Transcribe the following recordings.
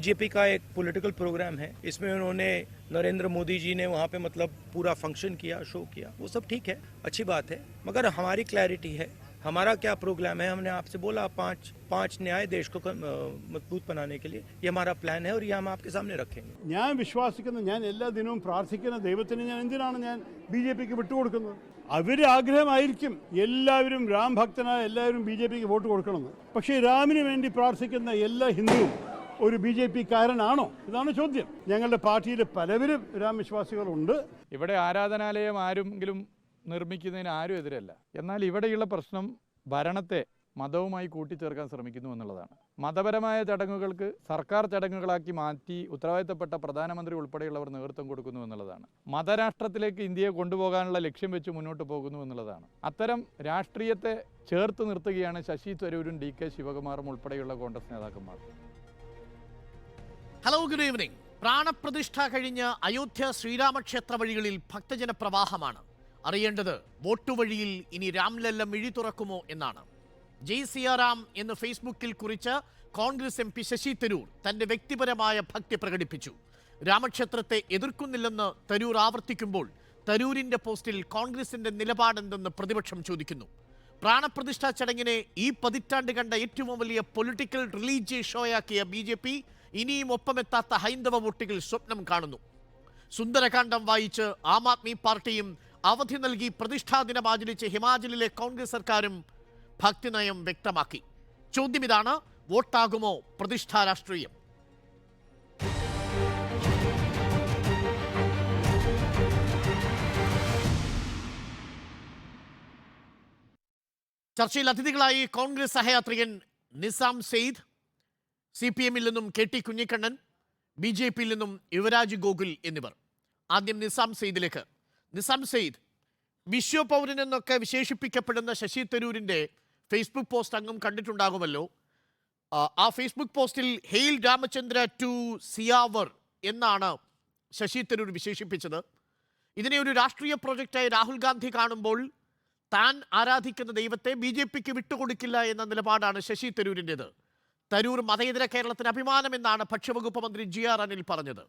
BJP का एक political programme है, इसमें उन्होंने नरेंद्र मोदी जी ने वहाँ पे मतलब पूरा फंक्शन किया, शो किया, वो सब ठीक है, अच्छी बात है, मगर हमारी क्लैरिटी है, हमारा क्या प्रोग्राम है। हमने आपसे बोला पांच न्याय देश को मजबूत बनाने के लिए, ये हमारा प्लान है और ये हम आपके सामने रखेंगे। ഞാൻ വിശ്വാസിക്കുന്ന, ഞാൻ എല്ലാ ദിനവും പ്രാർത്ഥിക്കുന്ന ദൈവത്തിന് ഞാൻ എന്തിനാണ് ഞാൻ ബിജെപിക്ക് വിട്ടുകൊടുക്കുന്നത്? അവരുടെ ആഗ്രഹമായിരിക്കും എല്ലാവരും രാം ഭക്തനായ എല്ലാവരും ബിജെപിക്ക് വോട്ട് കൊടുക്കണമെന്ന്. പക്ഷേ രാമിന് വേണ്ടി പ്രാർത്ഥിക്കുന്ന എല്ലാ ഹിന്ദുവും ഒരു ബിജെപിക്കാരനാണോ? ഇതാണ് ചോദ്യം. ഞങ്ങളുടെ പാർട്ടിയിൽ പലവരും രാം വിശ്വാസികളുണ്ട്. ഇവിടെ ആരാധനാലയം ആരെങ്കിലും നിർമ്മിക്കുന്നതിന് ആരും എതിരല്ല. എന്നാൽ ഇവിടെയുള്ള പ്രശ്നം ഭരണത്തെ മതവുമായി കൂട്ടിച്ചേർക്കാൻ ശ്രമിക്കുന്നു എന്നുള്ളതാണ്. മതപരമായ ചടങ്ങുകൾക്ക് സർക്കാർ ചടങ്ങുകളാക്കി മാറ്റി ഉത്തരവാദിത്തപ്പെട്ട പ്രധാനമന്ത്രി ഉൾപ്പെടെയുള്ളവർ നേതൃത്വം കൊടുക്കുന്നു എന്നുള്ളതാണ്. മതരാഷ്ട്രത്തിലേക്ക് ഇന്ത്യയെ കൊണ്ടുപോകാനുള്ള ലക്ഷ്യം വെച്ച് മുന്നോട്ട് പോകുന്നു എന്നുള്ളതാണ്. അത്തരം രാഷ്ട്രീയത്തെ ചേർത്ത് നിർത്തുകയാണ് ശശി തരൂരും DK ശിവകുമാറും ഉൾപ്പെടെയുള്ള കോൺഗ്രസ് നേതാക്കന്മാർ. Hello, good evening. പ്രാണപ്രതിഷ്ഠ കഴിഞ്ഞ് അയോധ്യ ശ്രീരാമക്ഷേത്ര വഴികളിൽ ഭക്തജന പ്രവാഹമാണ്. അറിയേണ്ടത് വോട്ടു വഴിയിൽ ഇനി രാംലല്ല മിഴി തുറക്കുമോ എന്നാണ്. ജയ് സിയാറാം എന്ന് ഫേസ്ബുക്കിൽ കുറിച്ച് കോൺഗ്രസ് MP ശശി തരൂർ തന്റെ വ്യക്തിപരമായ ഭക്തി പ്രകടിപ്പിച്ചു. രാമക്ഷേത്രത്തെ എതിർക്കുന്നില്ലെന്ന് തരൂർ ആവർത്തിക്കുമ്പോൾ തരൂരിന്റെ പോസ്റ്റിൽ കോൺഗ്രസിന്റെ നിലപാടെന്തെന്ന് പ്രതിപക്ഷം ചോദിക്കുന്നു. പ്രാണപ്രതിഷ്ഠാ ചടങ്ങിനെ ഈ പതിറ്റാണ്ട് കണ്ട ഏറ്റവും വലിയ പൊളിറ്റിക്കൽ റിലീജിയസ് ഷോയാക്കിയ BJP ഇനിയും ഒപ്പമെത്താത്ത ഹൈന്ദവ വോട്ടുകൾ സ്വപ്നം കാണുന്നു. സുന്ദരകാന്ഡം വായിച്ച് ആം ആദ്മി പാർട്ടിയും അവധി നൽകി പ്രതിഷ്ഠാ ദിനം ആചരിച്ച് ഹിമാചലിലെ കോൺഗ്രസ് സർക്കാരും ഭക്തിനയം വ്യക്തമാക്കി. ചോദ്യം ഇതാണ്: വോട്ടാകുമോ പ്രതിഷ്ഠാ രാഷ്ട്രീയം? ചർച്ചയിൽ അതിഥികളായി കോൺഗ്രസ് സഹയാത്രികൻ നിസാം സെയ്ദ്, CPM-ൽ നിന്നും KT കുഞ്ഞിക്കണ്ണൻ, BJP-യിൽ നിന്നും യുവരാജ് ഗോകുൽ എന്നിവർ. ആദ്യം നിസാം സെയ്ദിലേക്ക്. നിസാം സെയ്ദ്, വിശ്വപൗരൻ എന്നൊക്കെ വിശേഷിപ്പിക്കപ്പെടുന്ന ശശി തരൂരിൻ്റെ ഫേസ്ബുക്ക് പോസ്റ്റ് അങ്ങും കണ്ടിട്ടുണ്ടാകുമല്ലോ. ആ ഫേസ്ബുക്ക് പോസ്റ്റിൽ ഹെയിൽ രാമചന്ദ്ര ടു സിയാവർ എന്നാണ് ശശി തരൂർ വിശേഷിപ്പിച്ചത്. ഇതിനെ ഒരു രാഷ്ട്രീയ പ്രോജക്റ്റായി രാഹുൽ ഗാന്ധി കാണുമ്പോൾ താൻ ആരാധിക്കുന്ന ദൈവത്തെ BJPക്ക് വിട്ടുകൊടുക്കില്ല എന്ന നിലപാടാണ് ശശി തരൂരിൻ്റെത്. തരൂർ മതേതര കേരളത്തിന് അഭിമാനമെന്നാണ് ഭക്ഷ്യവകുപ്പ് മന്ത്രി GR അനിൽ പറഞ്ഞത്.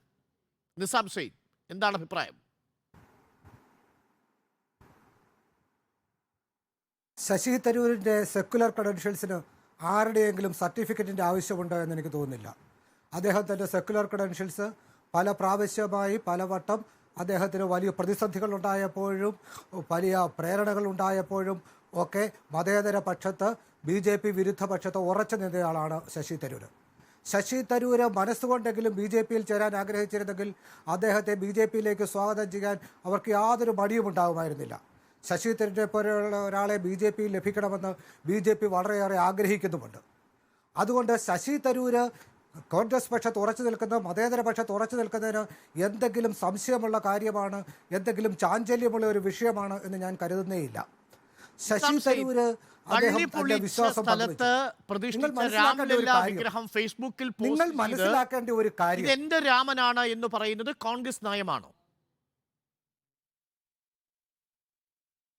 നിസാം സെയ്ദ്, എന്താണ് അഭിപ്രായം? ശശി തരൂരിൻ്റെ സെക്കുലർ ക്രെഡൻഷ്യൽസിന് ആരുടെയെങ്കിലും സർട്ടിഫിക്കറ്റിൻ്റെ ആവശ്യമുണ്ടോ എന്ന് എനിക്ക് തോന്നുന്നില്ല. അദ്ദേഹത്തിൻ്റെ സെക്കുലർ ക്രെഡൻഷ്യൽസ് പല പ്രാവശ്യമായി പലവട്ടം അദ്ദേഹത്തിന് വലിയ പ്രതിസന്ധികൾ ഉണ്ടായപ്പോഴും വലിയ പ്രേരണകൾ ഉണ്ടായപ്പോഴും ഒക്കെ മതേതര പക്ഷത്ത് BJP വിരുദ്ധ പക്ഷത്ത് ഉറച്ചു നിന്നയാളാണ് ശശി തരൂർ. ശശി തരൂർ മനസ്സുകൊണ്ടെങ്കിലും BJPയിൽ ചേരാൻ ആഗ്രഹിച്ചിരുന്നെങ്കിൽ അദ്ദേഹത്തെ BJPയിലേക്ക് സ്വാഗതം ചെയ്യാൻ അവർക്ക് യാതൊരു മടിയും ഉണ്ടാകുമായിരുന്നില്ല. ശശി തരൂരിനെ പോലെയുള്ള ഒരാളെ BJPയിൽ ലഭിക്കണമെന്ന് BJP വളരെയേറെ ആഗ്രഹിക്കുന്നുമുണ്ട്. അതുകൊണ്ട് ശശി തരൂർ കോൺഗ്രസ് പക്ഷത്ത് ഉറച്ചു നിൽക്കുന്ന, മതേതര പക്ഷത്ത് ഉറച്ചു നിൽക്കുന്നതിന് എന്തെങ്കിലും സംശയമുള്ള കാര്യമാണ്, എന്തെങ്കിലും ചാഞ്ചല്യമുള്ള ഒരു വിഷയമാണ് എന്ന് ഞാൻ കരുതുന്നേയില്ല. ശശി തരൂര് നിങ്ങൾ മനസ്സിലാക്കേണ്ട ഒരു കാര്യം, എന്റെ രാമനാണ് എന്ന് പറയുന്നത് കോൺഗ്രസ് നയമാണോ?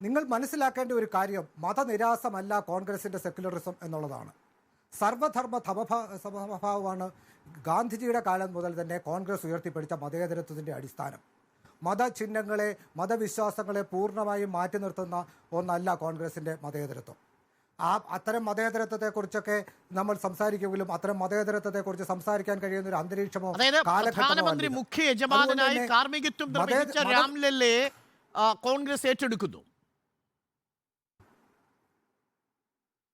നിങ്ങൾ മനസ്സിലാക്കേണ്ട ഒരു കാര്യം, മതനിരാസമല്ല കോൺഗ്രസിന്റെ സെക്യുലറിസം എന്നുള്ളതാണ്. സർവധർമ്മ സമഭാവമാണ് ഗാന്ധിജിയുടെ കാലം മുതൽ തന്നെ കോൺഗ്രസ് ഉയർത്തിപ്പിടിച്ച മതേതരത്വത്തിൻ്റെ അടിസ്ഥാനം. മതചിഹ്നങ്ങളെ, മതവിശ്വാസങ്ങളെ പൂർണ്ണമായും മാറ്റി നിർത്തുന്ന ഒന്നല്ല കോൺഗ്രസിൻ്റെ മതേതരത്വം. അത്തരം മതേതരത്വത്തെക്കുറിച്ചൊക്കെ നമ്മൾ സംസാരിക്കുമെങ്കിലും അത്തരം മതേതരത്വത്തെക്കുറിച്ച് സംസാരിക്കാൻ കഴിയുന്ന ഒരു അന്തരീക്ഷമോ പ്രധാനമന്ത്രി മുഖ്യ യജമാനായി കാർമ്മികത്വം നിർവഹിച്ച രാംലല്ലയെ കോൺഗ്രസ് ഏറ്റെടുക്കുന്നു.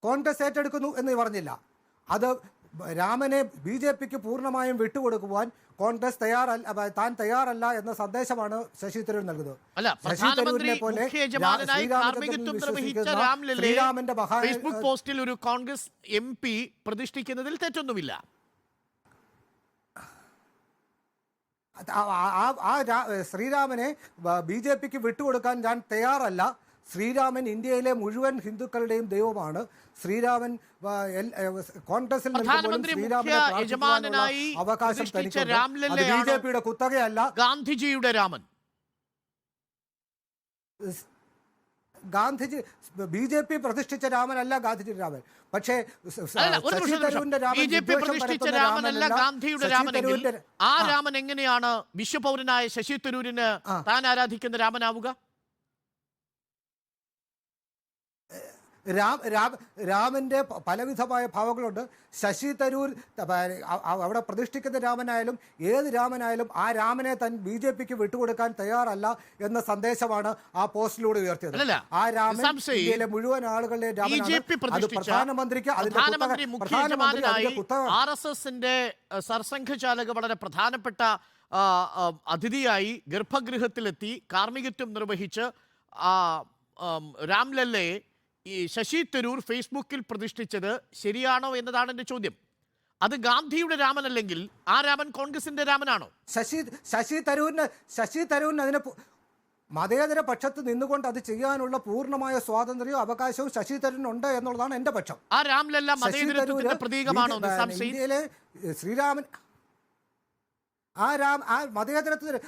കോൺഗ്രസ് ഏറ്റെടുക്കുന്നു എന്ന് പറഞ്ഞില്ല. അത് രാമനെ BJPക്ക് പൂർണ്ണമായും വിട്ടുകൊടുക്കുവാൻ കോൺഗ്രസ് താൻ തയ്യാറല്ല എന്ന സന്ദേശമാണ് ശശി തരൂർ നൽകുന്നത്. ശശി തരൂരിനെ പോലെ ശ്രീരാമന്റെ ഫേസ്ബുക്ക് പോസ്റ്റിൽ ഒരു കോൺഗ്രസ് MP പ്രതിഷ്ഠിക്കുന്നതിൽ തെറ്റൊന്നുമില്ല. ശ്രീരാമനെ BJPക്ക് വിട്ടുകൊടുക്കാൻ ഞാൻ തയ്യാറല്ല. ശ്രീരാമൻ ഇന്ത്യയിലെ മുഴുവൻ ഹിന്ദുക്കളുടെയും ദൈവമാണ്. ശ്രീരാമൻ കോൺഗ്രസിൽ അവകാശം BJPയുടെ കുത്തകയല്ല. ഗാന്ധിജിയുടെ രാമൻ ഗാന്ധിജി BJP പ്രതിഷ്ഠിച്ച രാമനല്ല ഗാന്ധിജി രാമൻ. പക്ഷേ അല്ല, ഒരു ശശി നിമിഷം. തരൂരിന്റെ രാമൻ BJP വിദ്വേഷം പ്രതിഷ്ഠിച്ച പരത്തുന്ന രാമനല്ല രാമനല്ല. ഗാന്ധിയുടെ ശശി രാമനെങ്കിൽ തരൂരിന്റെ- ആ രാമൻ എങ്ങനെയാണ് വിശ്വപൗരനായ ശശി തരൂരിന് താൻ ആരാധിക്കുന്ന രാമനാവുക? രാമന്റെ പലവിധമായ ഭാവങ്ങളുണ്ട്. ശശി തരൂർ അവിടെ പ്രതിഷ്ഠിക്കുന്ന രാമനായാലും ഏത് രാമനായാലും ആ രാമനെ താൻ BJPക്ക് വിട്ടുകൊടുക്കാൻ തയ്യാറല്ല എന്ന സന്ദേശമാണ് ആ പോസ്റ്റിലൂടെ ഉയർത്തിയത്. ആ രാമൻ ഇന്ത്യയിലെ മുഴുവൻ ആളുകളുടെ രാമനാണ്. പ്രധാനമന്ത്രിക്ക് RSSന്റെ സർസംഘചാലക വളരെ പ്രധാനപ്പെട്ട അതിഥിയായി ഗർഭഗൃഹത്തിലെത്തി കാർമ്മികത്വം നിർവഹിച്ച് രാംലല്ലയെ ഈ ശശി തരൂർ ഫേസ്ബുക്കിൽ പ്രതിഷ്ഠിച്ചത് ശരിയാണോ എന്നതാണ് എൻ്റെ ചോദ്യം. അത് ഗാന്ധിയുടെ രാമനല്ലെങ്കിൽ ആ രാമൻ കോൺഗ്രസിന്റെ രാമനാണോ? ശശി തരൂരിന് അതിനെ മതേതര പക്ഷത്ത് നിന്നുകൊണ്ട് അത് ചെയ്യാനുള്ള പൂർണ്ണമായ സ്വാതന്ത്ര്യവും അവകാശവും ശശി തരൂരിനുണ്ട് എന്നുള്ളതാണ് എന്റെ പക്ഷം. ആ രാംലല്ല മതേതരത്വത്തിന്റെ പ്രതീകമാണോ? ഇന്ത്യയിലെ ശ്രീരാമൻ ആ മതേതരത്തിന്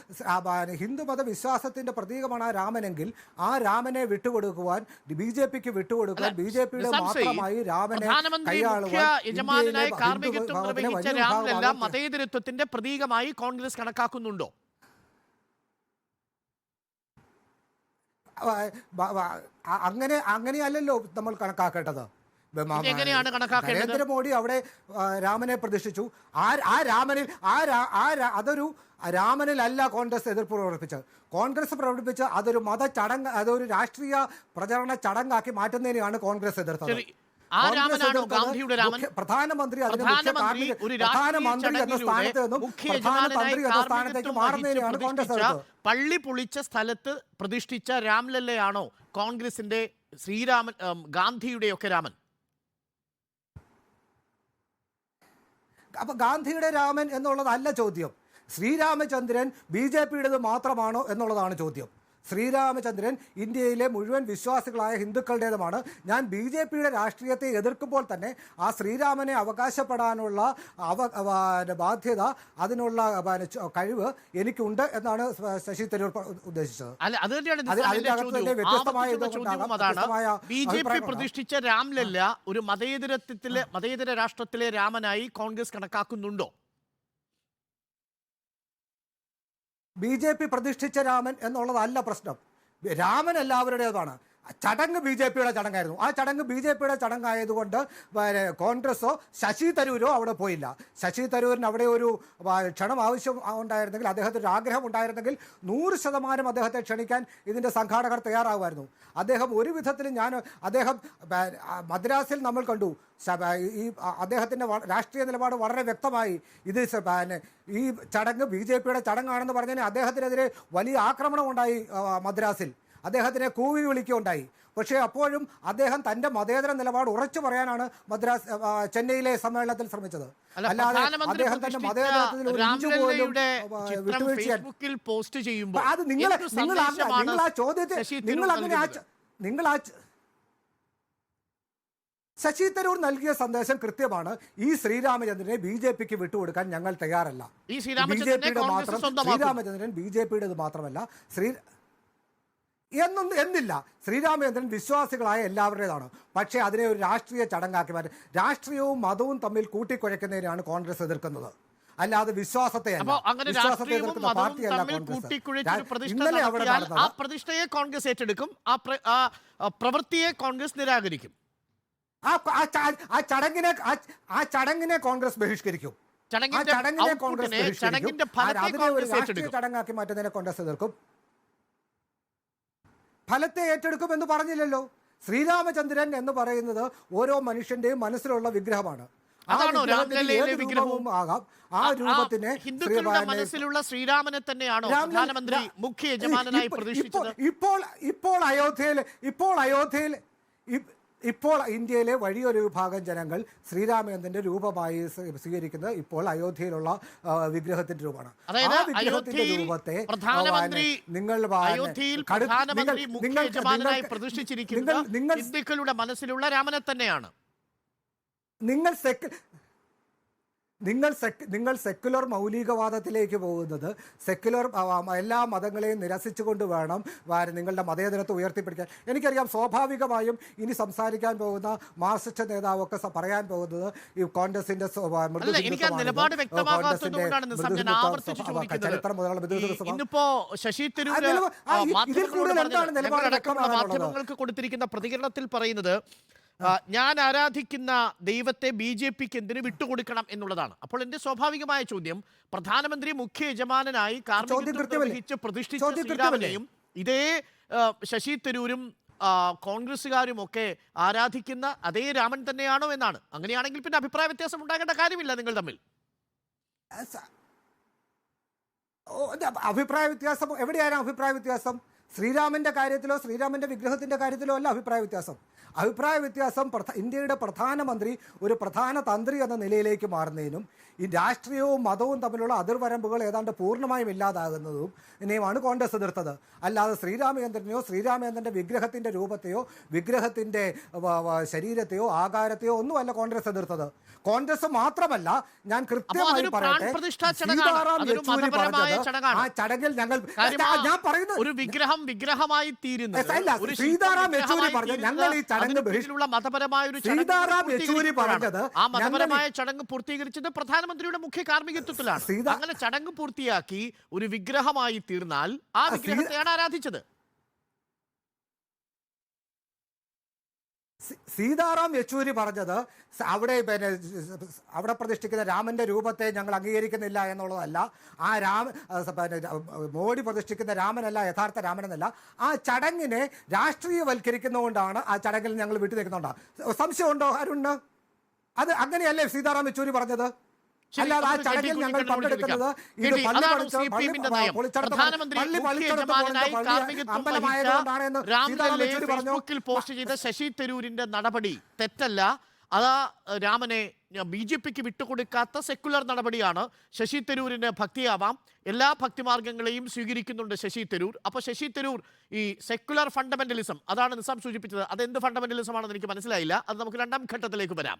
ഹിന്ദു മതവിശ്വാസത്തിന്റെ പ്രതീകമാണ് ആ രാമനെങ്കിൽ ആ രാമനെ വിട്ടുകൊടുക്കുവാൻ BJPക്ക് വിട്ടുകൊടുക്കുവാൻ BJPയുടെ മാത്രമായി രാമനെ കൈയാളുവാൻ മതേതരത്വത്തിന്റെ പ്രതീകമായി കോൺഗ്രസ് കണക്കാക്കുന്നുണ്ടോ? അങ്ങനെയല്ലല്ലോ നമ്മൾ കണക്കാക്കേണ്ടത്. നരേന്ദ്രമോദി അവിടെ രാമനെ പ്രതിഷ്ഠിച്ചു. അതൊരു രാമനിലല്ല കോൺഗ്രസ് എതിർപ്പ് പ്രകടിപ്പിച്ചത്. കോൺഗ്രസ് പ്രകടിപ്പിച്ച് അതൊരു അതൊരു രാഷ്ട്രീയ പ്രചരണ ചടങ്ങാക്കി മാറ്റുന്നതിനെയാണ് കോൺഗ്രസ് എതിർത്തത്. പ്രധാനമന്ത്രി എന്ന സ്ഥാനത്ത് നിന്നും പ്രധാനമന്ത്രി എന്ന സ്ഥാനത്തേക്ക് മാറുന്നതിനെയാണ് കോൺഗ്രസ് എതിർത്തത്. പള്ളി പൊളിച്ച സ്ഥലത്ത് പ്രതിഷ്ഠിച്ച രാംലല്ലയാണോ കോൺഗ്രസിന്റെ ശ്രീരാമൻ ഗാന്ധിയുടെയൊക്കെ രാമൻ? അപ്പൊ ഗാന്ധിയുടെ രാമൻ എന്നുള്ളതല്ല ചോദ്യം. ശ്രീരാമചന്ദ്രൻ BJPയുടേത് മാത്രമാണോ എന്നുള്ളതാണ് ചോദ്യം. ശ്രീരാമചന്ദ്രൻ ഇന്ത്യയിലെ മുഴുവൻ വിശ്വാസികളായ ഹിന്ദുക്കളുടേതുമാണ്. ഞാൻ BJPയുടെ രാഷ്ട്രീയത്തെ എതിർക്കുമ്പോൾ തന്നെ ആ ശ്രീരാമനെ അവകാശപ്പെടാനുള്ള ബാധ്യത, അതിനുള്ള കഴിവ് എനിക്കുണ്ട് എന്നാണ് ശശി തരൂർ ഉദ്ദേശിച്ചത്. BJP പ്രതിഷ്ഠിച്ച രാംലല്ല ഒരു മതേതര രാഷ്ട്രത്തിലെ രാമനായി കോൺഗ്രസ് കണക്കാക്കുന്നുണ്ടോ? BJP പ്രതിഷ്ഠിച്ച രാമൻ എന്നുള്ളതല്ല പ്രശ്നം. രാമൻ എല്ലാവരുടേതാണ്. ചടങ്ങ് BJPയുടെ ചടങ്ങായിരുന്നു. ആ ചടങ്ങ് BJPയുടെ ചടങ്ങായതുകൊണ്ട് കോൺഗ്രസോ ശശി തരൂരോ അവിടെ പോയില്ല. ശശി തരൂരിന് അവിടെ ഒരു ക്ഷണം ആവശ്യം ഉണ്ടായിരുന്നെങ്കിൽ, അദ്ദേഹത്തിന് ഒരു ആഗ്രഹം ഉണ്ടായിരുന്നെങ്കിൽ 100% അദ്ദേഹത്തെ ക്ഷണിക്കാൻ ഇതിൻ്റെ സംഘാടകർ തയ്യാറാകുമായിരുന്നു. അദ്ദേഹം ഒരു വിധത്തിലും അദ്ദേഹം മദ്രാസിൽ നമ്മൾ കണ്ടു. ഈ അദ്ദേഹത്തിൻ്റെ രാഷ്ട്രീയ നിലപാട് വളരെ വ്യക്തമായി. ഇത് ഈ ചടങ്ങ് BJPയുടെ ചടങ്ങാണെന്ന് പറഞ്ഞതിന് അദ്ദേഹത്തിനെതിരെ വലിയ ആക്രമണം ഉണ്ടായി മദ്രാസിൽ. അദ്ദേഹത്തിനെ കൂവി വിളിക്കുകയുണ്ടായി. പക്ഷേ അപ്പോഴും അദ്ദേഹം തന്റെ മതേതര നിലപാട് ഉറച്ചു പറയാനാണ് ചെന്നൈയിലെ സമ്മേളനത്തിൽ ശ്രമിച്ചത്. അല്ലാതെ അദ്ദേഹം തന്റെ മതേതരത്തിൽ ഒരു ഇഞ്ച് പോലും വിട്ടുവീഴ്ച അത് നിങ്ങൾ ആ ചോദ്യത്തെ നിങ്ങൾ ശശി തരൂർ നൽകിയ സന്ദേശം കൃത്യമാണ്. ഈ ശ്രീരാമചന്ദ്രനെ BJPക്ക് വിട്ടുകൊടുക്കാൻ ഞങ്ങൾ തയ്യാറല്ല. ശ്രീരാമചന്ദ്രൻ BJPയുടേത് മാത്രമല്ല, എന്നില്ല. ശ്രീരാമചന്ദ്രൻ വിശ്വാസികളായ എല്ലാവരുടേതാണ്. പക്ഷേ അതിനെ ഒരു രാഷ്ട്രീയ ചടങ്ങാക്കി മാറ്റി രാഷ്ട്രീയവും മതവും തമ്മിൽ കൂട്ടിക്കുഴയ്ക്കുന്നതിനാണ് കോൺഗ്രസ് എതിർക്കുന്നത്. അല്ലാതെ വിശ്വാസത്തെ എതിർക്കുന്ന പാർട്ടിയല്ല കോൺഗ്രസ്. ഇന്നലെ അവിടെ ആ പ്രതിഷ്ഠയെ കോൺഗ്രസ് ഏറ്റെടുക്കും, ആ പ്രവൃത്തിയെ കോൺഗ്രസ് നിരാകരിക്കും. ആ ചടങ്ങിനെ കോൺഗ്രസ് ബഹിഷ്കരിക്കും. ചടങ്ങിനെ കോൺഗ്രസ് ബഹിഷ്കരിക്കും. അതിനെ ഒരു രാഷ്ട്രീയ ചടങ്ങാക്കി മാറ്റുന്നതിനെ കോൺഗ്രസ് എതിർക്കും. ഫലത്തെ ഏറ്റെടുക്കും എന്ന് പറഞ്ഞില്ലല്ലോ. ശ്രീരാമചന്ദ്രൻ എന്ന് പറയുന്നത് ഓരോ മനുഷ്യന്റെയും മനസ്സിലുള്ള വിഗ്രഹമാണ്. ആകാം. ആ രൂപത്തിനെ മനസ്സിലുള്ള ശ്രീരാമനെ തന്നെയാണോ പ്രധാനമന്ത്രി മുഖ്യ യജമാനനായി പ്രതിഷ്ഠിച്ചത്? ഇപ്പോൾ ഇന്ത്യയിലെ വലിയൊരു വിഭാഗം ജനങ്ങൾ ശ്രീരാമചന്ദ്രന്റെ രൂപമായി സ്വീകരിക്കുന്നത് ഇപ്പോൾ അയോധ്യയിലുള്ള വിഗ്രഹത്തിന്റെ രൂപമാണ്. ആ വിഗ്രഹത്തിന്റെ രൂപത്തെ ഹിന്ദുക്കളുടെ മനസ്സിലുള്ള രാമനെ തന്നെയാണ്. നിങ്ങൾ സെക്യുലർ മൗലികവാദത്തിലേക്ക് പോകുന്നത് സെക്യുലർ എല്ലാ മതങ്ങളെയും നിരസിച്ചുകൊണ്ട് വേണം നിങ്ങളുടെ മതേതരത്വം ഉയർത്തിപ്പിടിക്കാൻ. എനിക്കറിയാം, സ്വാഭാവികമായും ഇനി സംസാരിക്കാൻ പോകുന്ന മാർക്സിസ്റ്റ് നേതാവൊക്കെ പറയാൻ പോകുന്നത് ഈ കോൺഗ്രസിന്റെ ചരിത്രം മുതലുള്ള മാധ്യമങ്ങൾക്ക് കൊടുത്തിരിക്കുന്ന പ്രതികരണത്തിൽ പറയുന്നത് ഞാൻ ആരാധിക്കുന്ന ദൈവത്തെ BJPക്ക് എന്തിനു വിട്ടുകൊടുക്കണം എന്നുള്ളതാണ്. അപ്പോൾ എന്റെ സ്വാഭാവികമായ ചോദ്യം, പ്രധാനമന്ത്രി മുഖ്യ യജമാനായി നിർവഹിച്ച് പ്രതിഷ്ഠിച്ച ശ്രീരാമനെയും ഇതേ ശശി തരൂരും കോൺഗ്രസ്സുകാരും ഒക്കെ ആരാധിക്കുന്ന അതേ രാമൻ തന്നെയാണോ എന്നാണ്. അങ്ങനെയാണെങ്കിൽ പിന്നെ അഭിപ്രായ വ്യത്യാസം ഉണ്ടാകേണ്ട കാര്യമില്ല നിങ്ങൾ തമ്മിൽ. അഭിപ്രായ വ്യത്യാസം എവിടെയാണ്? അഭിപ്രായ വ്യത്യാസം ശ്രീരാമന്റെ കാര്യത്തിലോ ശ്രീരാമന്റെ വിഗ്രഹത്തിന്റെ കാര്യത്തിലോ അല്ല അഭിപ്രായ വ്യത്യാസം. അഭിപ്രായ വ്യത്യാസം ഇന്ത്യയുടെ പ്രധാനമന്ത്രി ഒരു പ്രധാന തന്ത്രി എന്ന നിലയിലേക്ക് മാറുന്നതിനും ഈ രാഷ്ട്രീയവും മതവും തമ്മിലുള്ള അതിർവരമ്പുകൾ ഏതാണ്ട് പൂർണ്ണമായും ഇല്ലാതാകുന്നതും ഇനിയുമാണ് കോൺഗ്രസ് എതിർത്തത്. അല്ലാതെ ശ്രീരാമചന്ദ്രനെയോ ശ്രീരാമചന്ദ്രൻ്റെ വിഗ്രഹത്തിൻ്റെ രൂപത്തെയോ വിഗ്രഹത്തിൻ്റെ ശരീരത്തെയോ ആകാരത്തെയോ ഒന്നുമല്ല കോൺഗ്രസ് എതിർത്തത്. കോൺഗ്രസ് മാത്രമല്ല, ഞാൻ കൃത്യമായി പറയട്ടെ, സീതാറാം യെച്ചൂരി പറഞ്ഞത് ആ ചടങ്ങിൽ ഞങ്ങൾ ഞാൻ പറയുന്നത് ഒരു വിഗ്രഹമായി തീരുന്നത് സീതാറാം യെച്ചൂരി പറഞ്ഞത് ഞങ്ങൾ ഈ ചടങ്ങ് മതപരമായ ഒരു സീതാറാം യെച്ചൂരി പറഞ്ഞത് ആ മതപരമായ ചടങ്ങ് പൂർത്തീകരിച്ചത് പ്രധാനമന്ത്രിയുടെ മുഖ്യ കാർമ്മികത്വത്തിലാണ്. അങ്ങനെ ചടങ്ങ് പൂർത്തിയാക്കി ഒരു വിഗ്രഹമായി തീർന്നാൽ ആ വിഗ്രഹത്തെയാണ് ആരാധിച്ചത്. സീതാറാം യെച്ചൂരി പറഞ്ഞത് അവിടെ പ്രതിഷ്ഠിക്കുന്ന രാമന്റെ രൂപത്തെ ഞങ്ങൾ അംഗീകരിക്കുന്നില്ല എന്നുള്ളതല്ല. ആ മോഡി പ്രതിഷ്ഠിക്കുന്ന രാമനല്ല യഥാർത്ഥ രാമനെന്നല്ല. ആ ചടങ്ങിനെ രാഷ്ട്രീയവൽക്കരിക്കുന്നതുകൊണ്ടാണ് ആ ചടങ്ങിൽ ഞങ്ങൾ വിട്ടു നിൽക്കുന്നുണ്ടോ? സംശയമുണ്ടോ അരുണ്? അത് അങ്ങനെയല്ലേ സീതാറാം യെച്ചൂരി പറഞ്ഞത്? അല്ലാതെ ആ ചടങ്ങിൽ ഞങ്ങൾ പങ്കെടുക്കുന്നത് ഇത് ഫേസ്ബുക്കിൽ പോസ്റ്റ് ചെയ്ത ശശി തരൂരിന്റെ നടപടി തെറ്റല്ല. അതാ രാമനെ BJPക്ക് വിട്ടുകൊടുക്കാത്ത സെക്കുലർ നടപടിയാണ്. ശശി തരൂരിന് ഭക്തിയാവാം, എല്ലാ ഭക്തിമാർഗങ്ങളെയും സ്വീകരിക്കുന്നുണ്ട് ശശി തരൂർ. അപ്പോൾ ശശി തരൂർ ഈ സെക്കുലർ ഫണ്ടമെന്റലിസം, അതാണ് നിസാം സൂചിപ്പിച്ചത്, അതെന്ത് ഫണ്ടമെന്റലിസം ആണെന്ന് എനിക്ക് മനസ്സിലായില്ല. അത് നമുക്ക് രണ്ടാം ഘട്ടത്തിലേക്ക് വരാം.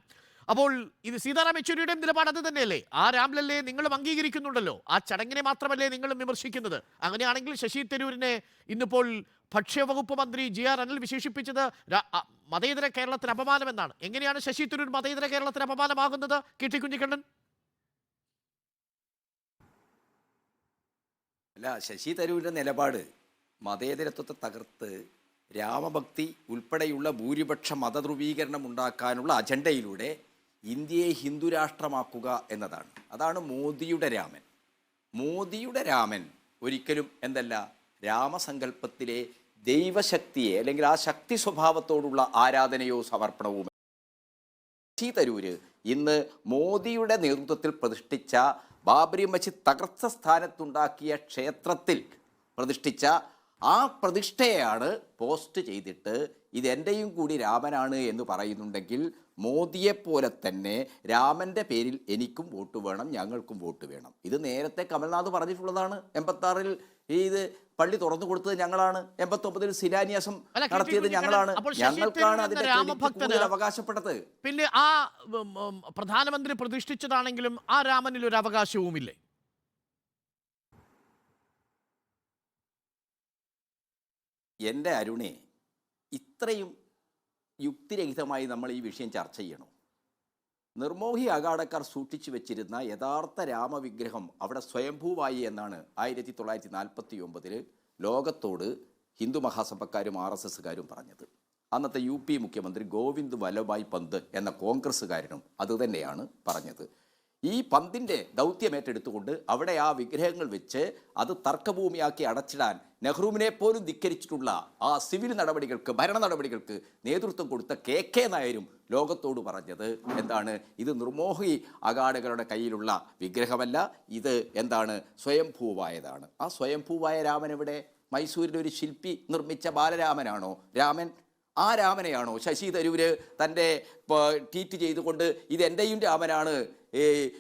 അപ്പോൾ ഇത് സീതാറാം യെച്ചൂരിയുടെ നിലപാട് അത് തന്നെയല്ലേ? ആ രാംലല്ലേ നിങ്ങളും അംഗീകരിക്കുന്നുണ്ടല്ലോ, ആ ചടങ്ങിനെ മാത്രമല്ലേ നിങ്ങളും വിമർശിക്കുന്നത്? അങ്ങനെയാണെങ്കിൽ ശശി തരൂരിനെ ഇന്നിപ്പോൾ ഭക്ഷ്യവകുപ്പ് മന്ത്രി JR അനിൽ വിശേഷിപ്പിച്ചത് മതേതര കേരളത്തിന് അപമാനമെന്നാണ്. എങ്ങനെയാണ് ശശി തരൂർ മതേതര കേരളത്തിന് അപമാനമാകുന്നത്? KT കുഞ്ഞിക്കണ്ണൻ. അല്ല, ശശി തരൂരിൻ്റെ നിലപാട് മതേതരത്വത്തെ തകർത്ത് രാമഭക്തി ഉൾപ്പെടെയുള്ള ഭൂരിപക്ഷ മതധ്രുവീകരണം ഉണ്ടാക്കാനുള്ള അജണ്ടയിലൂടെ ഇന്ത്യയെ ഹിന്ദുരാഷ്ട്രമാക്കുക എന്നതാണ്. അതാണ് മോദിയുടെ രാമൻ. മോദിയുടെ രാമൻ ഒരിക്കലും എന്തല്ല, രാമസങ്കല്പത്തിലെ ദൈവശക്തിയെ അല്ലെങ്കിൽ ആ ശക്തി സ്വഭാവത്തോടുള്ള ആരാധനയോ സമർപ്പണവും. ശശി തരൂര് ഇന്ന് മോദിയുടെ നേതൃത്വത്തിൽ പ്രതിഷ്ഠിച്ച ബാബറി മസ്ജിദ് തകർച്ച സ്ഥാനത്തുണ്ടാക്കിയ ക്ഷേത്രത്തിൽ പ്രതിഷ്ഠിച്ച ആ പ്രതിഷ്ഠയാണ് പോസ്റ്റ് ചെയ്തിട്ട് ഇതെൻ്റെയും കൂടി രാമനാണ് എന്ന് പറയുന്നുണ്ടെങ്കിൽ മോദിയെപ്പോലെ തന്നെ രാമൻ്റെ പേരിൽ എനിക്കും വോട്ട് വേണം, ഞങ്ങൾക്കും വോട്ട് വേണം. ഇത് നേരത്തെ കമൽനാഥ് പറഞ്ഞിട്ടുള്ളതാണ്. 86-ൽ ഇത് പള്ളി തുറന്നു കൊടുത്തത് ഞങ്ങളാണ്, 89-ൽ ശിലാന്യാസം നടത്തിയത് ഞങ്ങളാണ്, ഞങ്ങൾക്കാണ് അതിന്റെ അവകാശപ്പെട്ടത്. പിന്നെ ആ പ്രധാനമന്ത്രി പ്രതിഷ്ഠിച്ചതാണെങ്കിലും ആ രാമനിൽ ഒരു അവകാശവുമില്ലേ? എൻ്റെ അരുണേ, ഇത്രയും യുക്തിരഹിതമായി നമ്മൾ ഈ വിഷയം ചർച്ച ചെയ്യണോ? നിർമോഹി അഖാഡക്കാർ സൂക്ഷിച്ചു വെച്ചിരുന്ന യഥാർത്ഥ രാമവിഗ്രഹം അവിടെ സ്വയംഭൂവായി എന്നാണ് 1949 ലോകത്തോട് ഹിന്ദു മഹാസഭക്കാരും RSSകാരും പറഞ്ഞത്. അന്നത്തെ UP മുഖ്യമന്ത്രി ഗോവിന്ദ് വല്ലഭായ് പന്ത് എന്ന കോൺഗ്രസ്സുകാരനും അതുതന്നെയാണ് പറഞ്ഞത്. ഈ പന്തിൻ്റെ ദൗത്യമേറ്റെടുത്തുകൊണ്ട് അവിടെ ആ വിഗ്രഹങ്ങൾ വെച്ച് അത് തർക്കഭൂമിയാക്കി അടച്ചിടാൻ നെഹ്റുവിനെ പോലും ധിക്കരിച്ചിട്ടുള്ള ആ സിവിൽ നടപടികൾക്ക്, ഭരണ നടപടികൾക്ക് നേതൃത്വം കൊടുത്ത KK നായരും ലോകത്തോട് പറഞ്ഞത് എന്താണ്? ഇത് നിർമോഹി അഖാഡകളുടെ കയ്യിലുള്ള വിഗ്രഹമല്ല, ഇത് എന്താണ്, സ്വയംഭൂവായതാണ്. ആ സ്വയംഭൂവായ രാമൻ എവിടെ? മൈസൂരിലെ ഒരു ശില്പി നിർമ്മിച്ച ബാലരാമനാണോ രാമൻ? ആ രാമനെയാണോ ശശി തരൂര് തൻ്റെ ട്വീറ്റ് ചെയ്തുകൊണ്ട് ഇതെൻ്റെയും രാമനാണ്,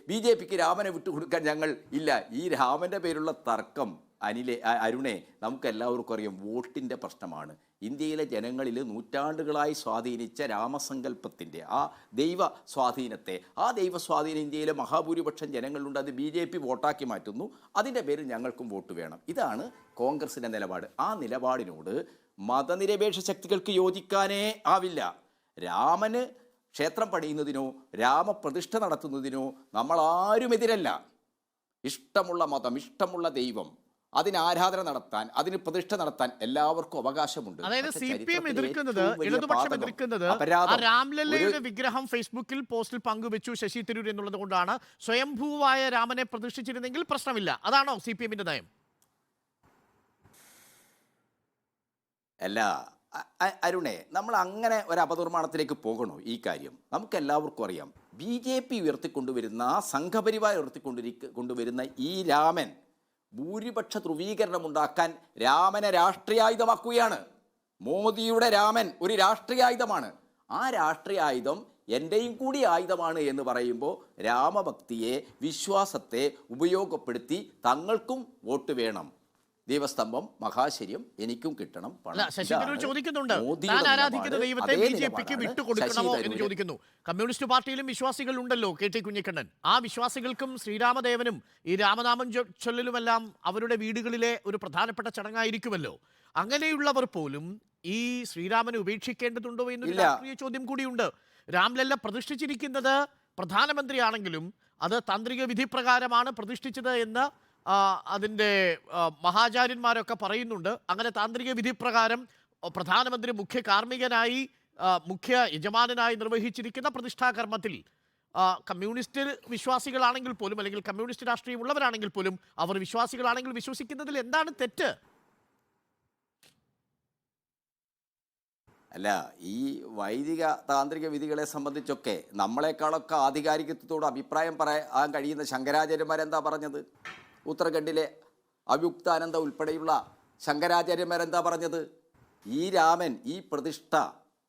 BJPക്ക് രാമനെ വിട്ടുകൊടുക്കാൻ ഞങ്ങൾ ഇല്ല, ഈ രാമൻ്റെ പേരുള്ള തർക്കം അരുണെ, നമുക്കെല്ലാവർക്കും അറിയാം വോട്ടിൻ്റെ പ്രശ്നമാണ്. ഇന്ത്യയിലെ ജനങ്ങളിൽ നൂറ്റാണ്ടുകളായി സ്വാധീനിച്ച രാമസങ്കല്പത്തിൻ്റെ ആ ദൈവ സ്വാധീനത്തെ, ആ ദൈവ സ്വാധീനം ഇന്ത്യയിലെ മഹാഭൂരിപക്ഷം ജനങ്ങളുണ്ട്. അത് BJP വോട്ടാക്കി മാറ്റുന്നു. അതിൻ്റെ പേരിൽ ഞങ്ങൾക്കും വോട്ട് വേണം. ഇതാണ് കോൺഗ്രസിൻ്റെ നിലപാട്. ആ നിലപാടിനോട് മതനിരപേക്ഷ ശക്തികൾക്ക് യോജിക്കാനേ ആവില്ല. രാമന് ക്ഷേത്രം പണിയുന്നതിനോ രാമപ്രതിഷ്ഠ നടത്തുന്നതിനോ നമ്മളാരും എതിരല്ല. ഇഷ്ടമുള്ള മതം, ഇഷ്ടമുള്ള ദൈവം, അതിന് ആരാധന നടത്താൻ, അതിന് പ്രതിഷ്ഠ നടത്താൻ എല്ലാവർക്കും അവകാശമുണ്ട്. അതായത് CPM എതിർക്കുന്നത്, ഇടതുപക്ഷം എതിർക്കുന്നത് ആ രാംലല്ലയുടെ വിഗ്രഹം ഫേസ്ബുക്കിൽ പോസ്റ്റിൽ പങ്കുവെച്ചു ശശി തരൂർ എന്നുള്ളത് കൊണ്ടാണ്. സ്വയംഭൂവായ രാമനെ പ്രതിഷ്ഠിച്ചിരുന്നെങ്കിൽ പ്രശ്നമില്ല. അതാണോ CPM-ന്റെ നയം? അല്ല അരുണെ, നമ്മൾ അങ്ങനെ ഒരു അപനിർമ്മാണത്തിലേക്ക് പോകണോ? ഈ കാര്യം നമുക്കെല്ലാവർക്കും അറിയാം. BJP ഉയർത്തിക്കൊണ്ടുവരുന്ന, സംഘപരിവാർ കൊണ്ടുവരുന്ന ഈ രാമൻ ഭൂരിപക്ഷ ധ്രുവീകരണം ഉണ്ടാക്കാൻ രാമനെ രാഷ്ട്രീയായുധമാക്കുകയാണ്. മോദിയുടെ രാമൻ ഒരു രാഷ്ട്രീയായുധമാണ്. ആ രാഷ്ട്രീയായുധം എൻ്റെയും കൂടി ആയുധമാണ് എന്ന് പറയുമ്പോൾ രാമഭക്തിയെ, വിശ്വാസത്തെ ഉപയോഗപ്പെടുത്തി തങ്ങൾക്കും വോട്ട് വേണം. ദൈവസ്തംഭം, മഹാശര്യം എനിക്കും കിട്ടണം, ശശി തരൂർ ചോദിക്കുന്നുണ്ട്, താൻ ആരാധിക്കുന്ന ദൈവത്തെ BJP-ക്ക് വിട്ടുകൊടുക്കണമോ എന്ന് ചോദിക്കുന്നു. കമ്മ്യൂണിസ്റ്റ് പാർട്ടിയിലും വിശ്വാസികൾ ഉണ്ടല്ലോ, KT കുഞ്ഞിക്കണ്ണൻ. ആ വിശ്വാസികൾക്കും ശ്രീരാമദേവനും ഈ രാമനാമം ചൊല്ലലുമെല്ലാം അവരുടെ വീടുകളിലെ ഒരു പ്രധാനപ്പെട്ട ചടങ്ങായിരിക്കുമല്ലോ. അങ്ങനെയുള്ളവർ പോലും ഈ ശ്രീരാമനെ ഉപേക്ഷിക്കേണ്ടതുണ്ടോ എന്നൊരു രാഷ്ട്രീയ ചോദ്യം കൂടിയുണ്ട്. രാംലല്ല പ്രതിഷ്ഠിച്ചിരിക്കുന്നത് പ്രധാനമന്ത്രിയാണെങ്കിലും അത് താന്ത്രിക വിധി പ്രകാരമാണ് പ്രതിഷ്ഠിച്ചത് എന്ന് അതിൻ്റെ മഹാചാര്യന്മാരൊക്കെ പറയുന്നുണ്ട്. അങ്ങനെ താന്ത്രിക വിധി പ്രകാരം പ്രധാനമന്ത്രി മുഖ്യ കാർമ്മികനായി, മുഖ്യ യജമാനായി നിർവഹിച്ചിരിക്കുന്ന പ്രതിഷ്ഠാകർമ്മത്തിൽ കമ്മ്യൂണിസ്റ്റ് വിശ്വാസികളാണെങ്കിൽ പോലും, അല്ലെങ്കിൽ കമ്മ്യൂണിസ്റ്റ് രാഷ്ട്രീയമുള്ളവരാണെങ്കിൽ പോലും, അവർ വിശ്വാസികളാണെങ്കിൽ വിശ്വസിക്കുന്നതിൽ എന്താണ് തെറ്റ്? അല്ല, ഈ വൈദിക താന്ത്രിക വിധികളെ സംബന്ധിച്ചൊക്കെ നമ്മളെക്കാളൊക്കെ ആധികാരികത്വത്തോട് അഭിപ്രായം പറയാൻ കഴിയുന്ന ശങ്കരാചാര്യന്മാരെന്താ പറഞ്ഞത്? ഉത്തരാഖണ്ഡിലെ അഭ്യുക്താനന്ദ ഉൾപ്പെടെയുള്ള ശങ്കരാചാര്യന്മാരെന്താ പറഞ്ഞത്? ഈ രാമൻ, ഈ പ്രതിഷ്ഠ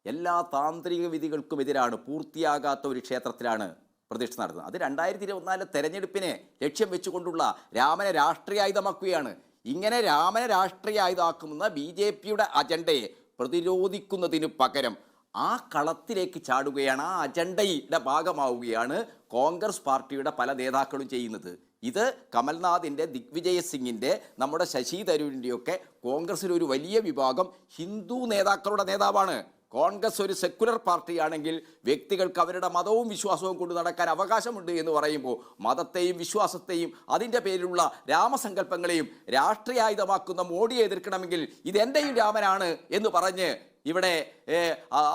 എല്ലാ താന്ത്രിക വിധികൾക്കുമെതിരാണ്. പൂർത്തിയാകാത്ത ഒരു ക്ഷേത്രത്തിലാണ് പ്രതിഷ്ഠ നടത്തുന്നത്. അത് 2024 തെരഞ്ഞെടുപ്പിനെ ലക്ഷ്യം വെച്ചുകൊണ്ടുള്ള രാമനെ രാഷ്ട്രീയായുധമാക്കുകയാണ്. ഇങ്ങനെ രാമനെ രാഷ്ട്രീയായുധമാക്കുന്ന BJP-യുടെ അജണ്ടയെ പ്രതിരോധിക്കുന്നതിന് പകരം ആ കളത്തിലേക്ക് ചാടുകയാണ്, ആ അജണ്ടയുടെ ഭാഗമാവുകയാണ് കോൺഗ്രസ് പാർട്ടിയുടെ പല നേതാക്കളും ചെയ്യുന്നത്. ഇത് കമൽനാഥിൻ്റെ, ദിഗ്വിജയ് സിംഗിൻ്റെ, നമ്മുടെ ശശി തരൂരിൻ്റെയൊക്കെ കോൺഗ്രസിലൊരു വലിയ വിഭാഗം ഹിന്ദു നേതാക്കളുടെ നേതാവാണ്. കോൺഗ്രസ് ഒരു സെക്കുലർ പാർട്ടിയാണെങ്കിൽ വ്യക്തികൾക്ക് അവരുടെ മതവും വിശ്വാസവും കൊണ്ട് നടക്കാൻ അവകാശമുണ്ട് എന്ന് പറയുമ്പോൾ മതത്തെയും വിശ്വാസത്തെയും അതിൻ്റെ പേരിലുള്ള രാമസങ്കല്പങ്ങളെയും രാഷ്ട്രീയായുധമാക്കുന്ന മോഡിയെ എതിർക്കണമെങ്കിൽ ഇതെൻ്റെയും രാമനാണ് എന്ന് പറഞ്ഞ് ഇവിടെ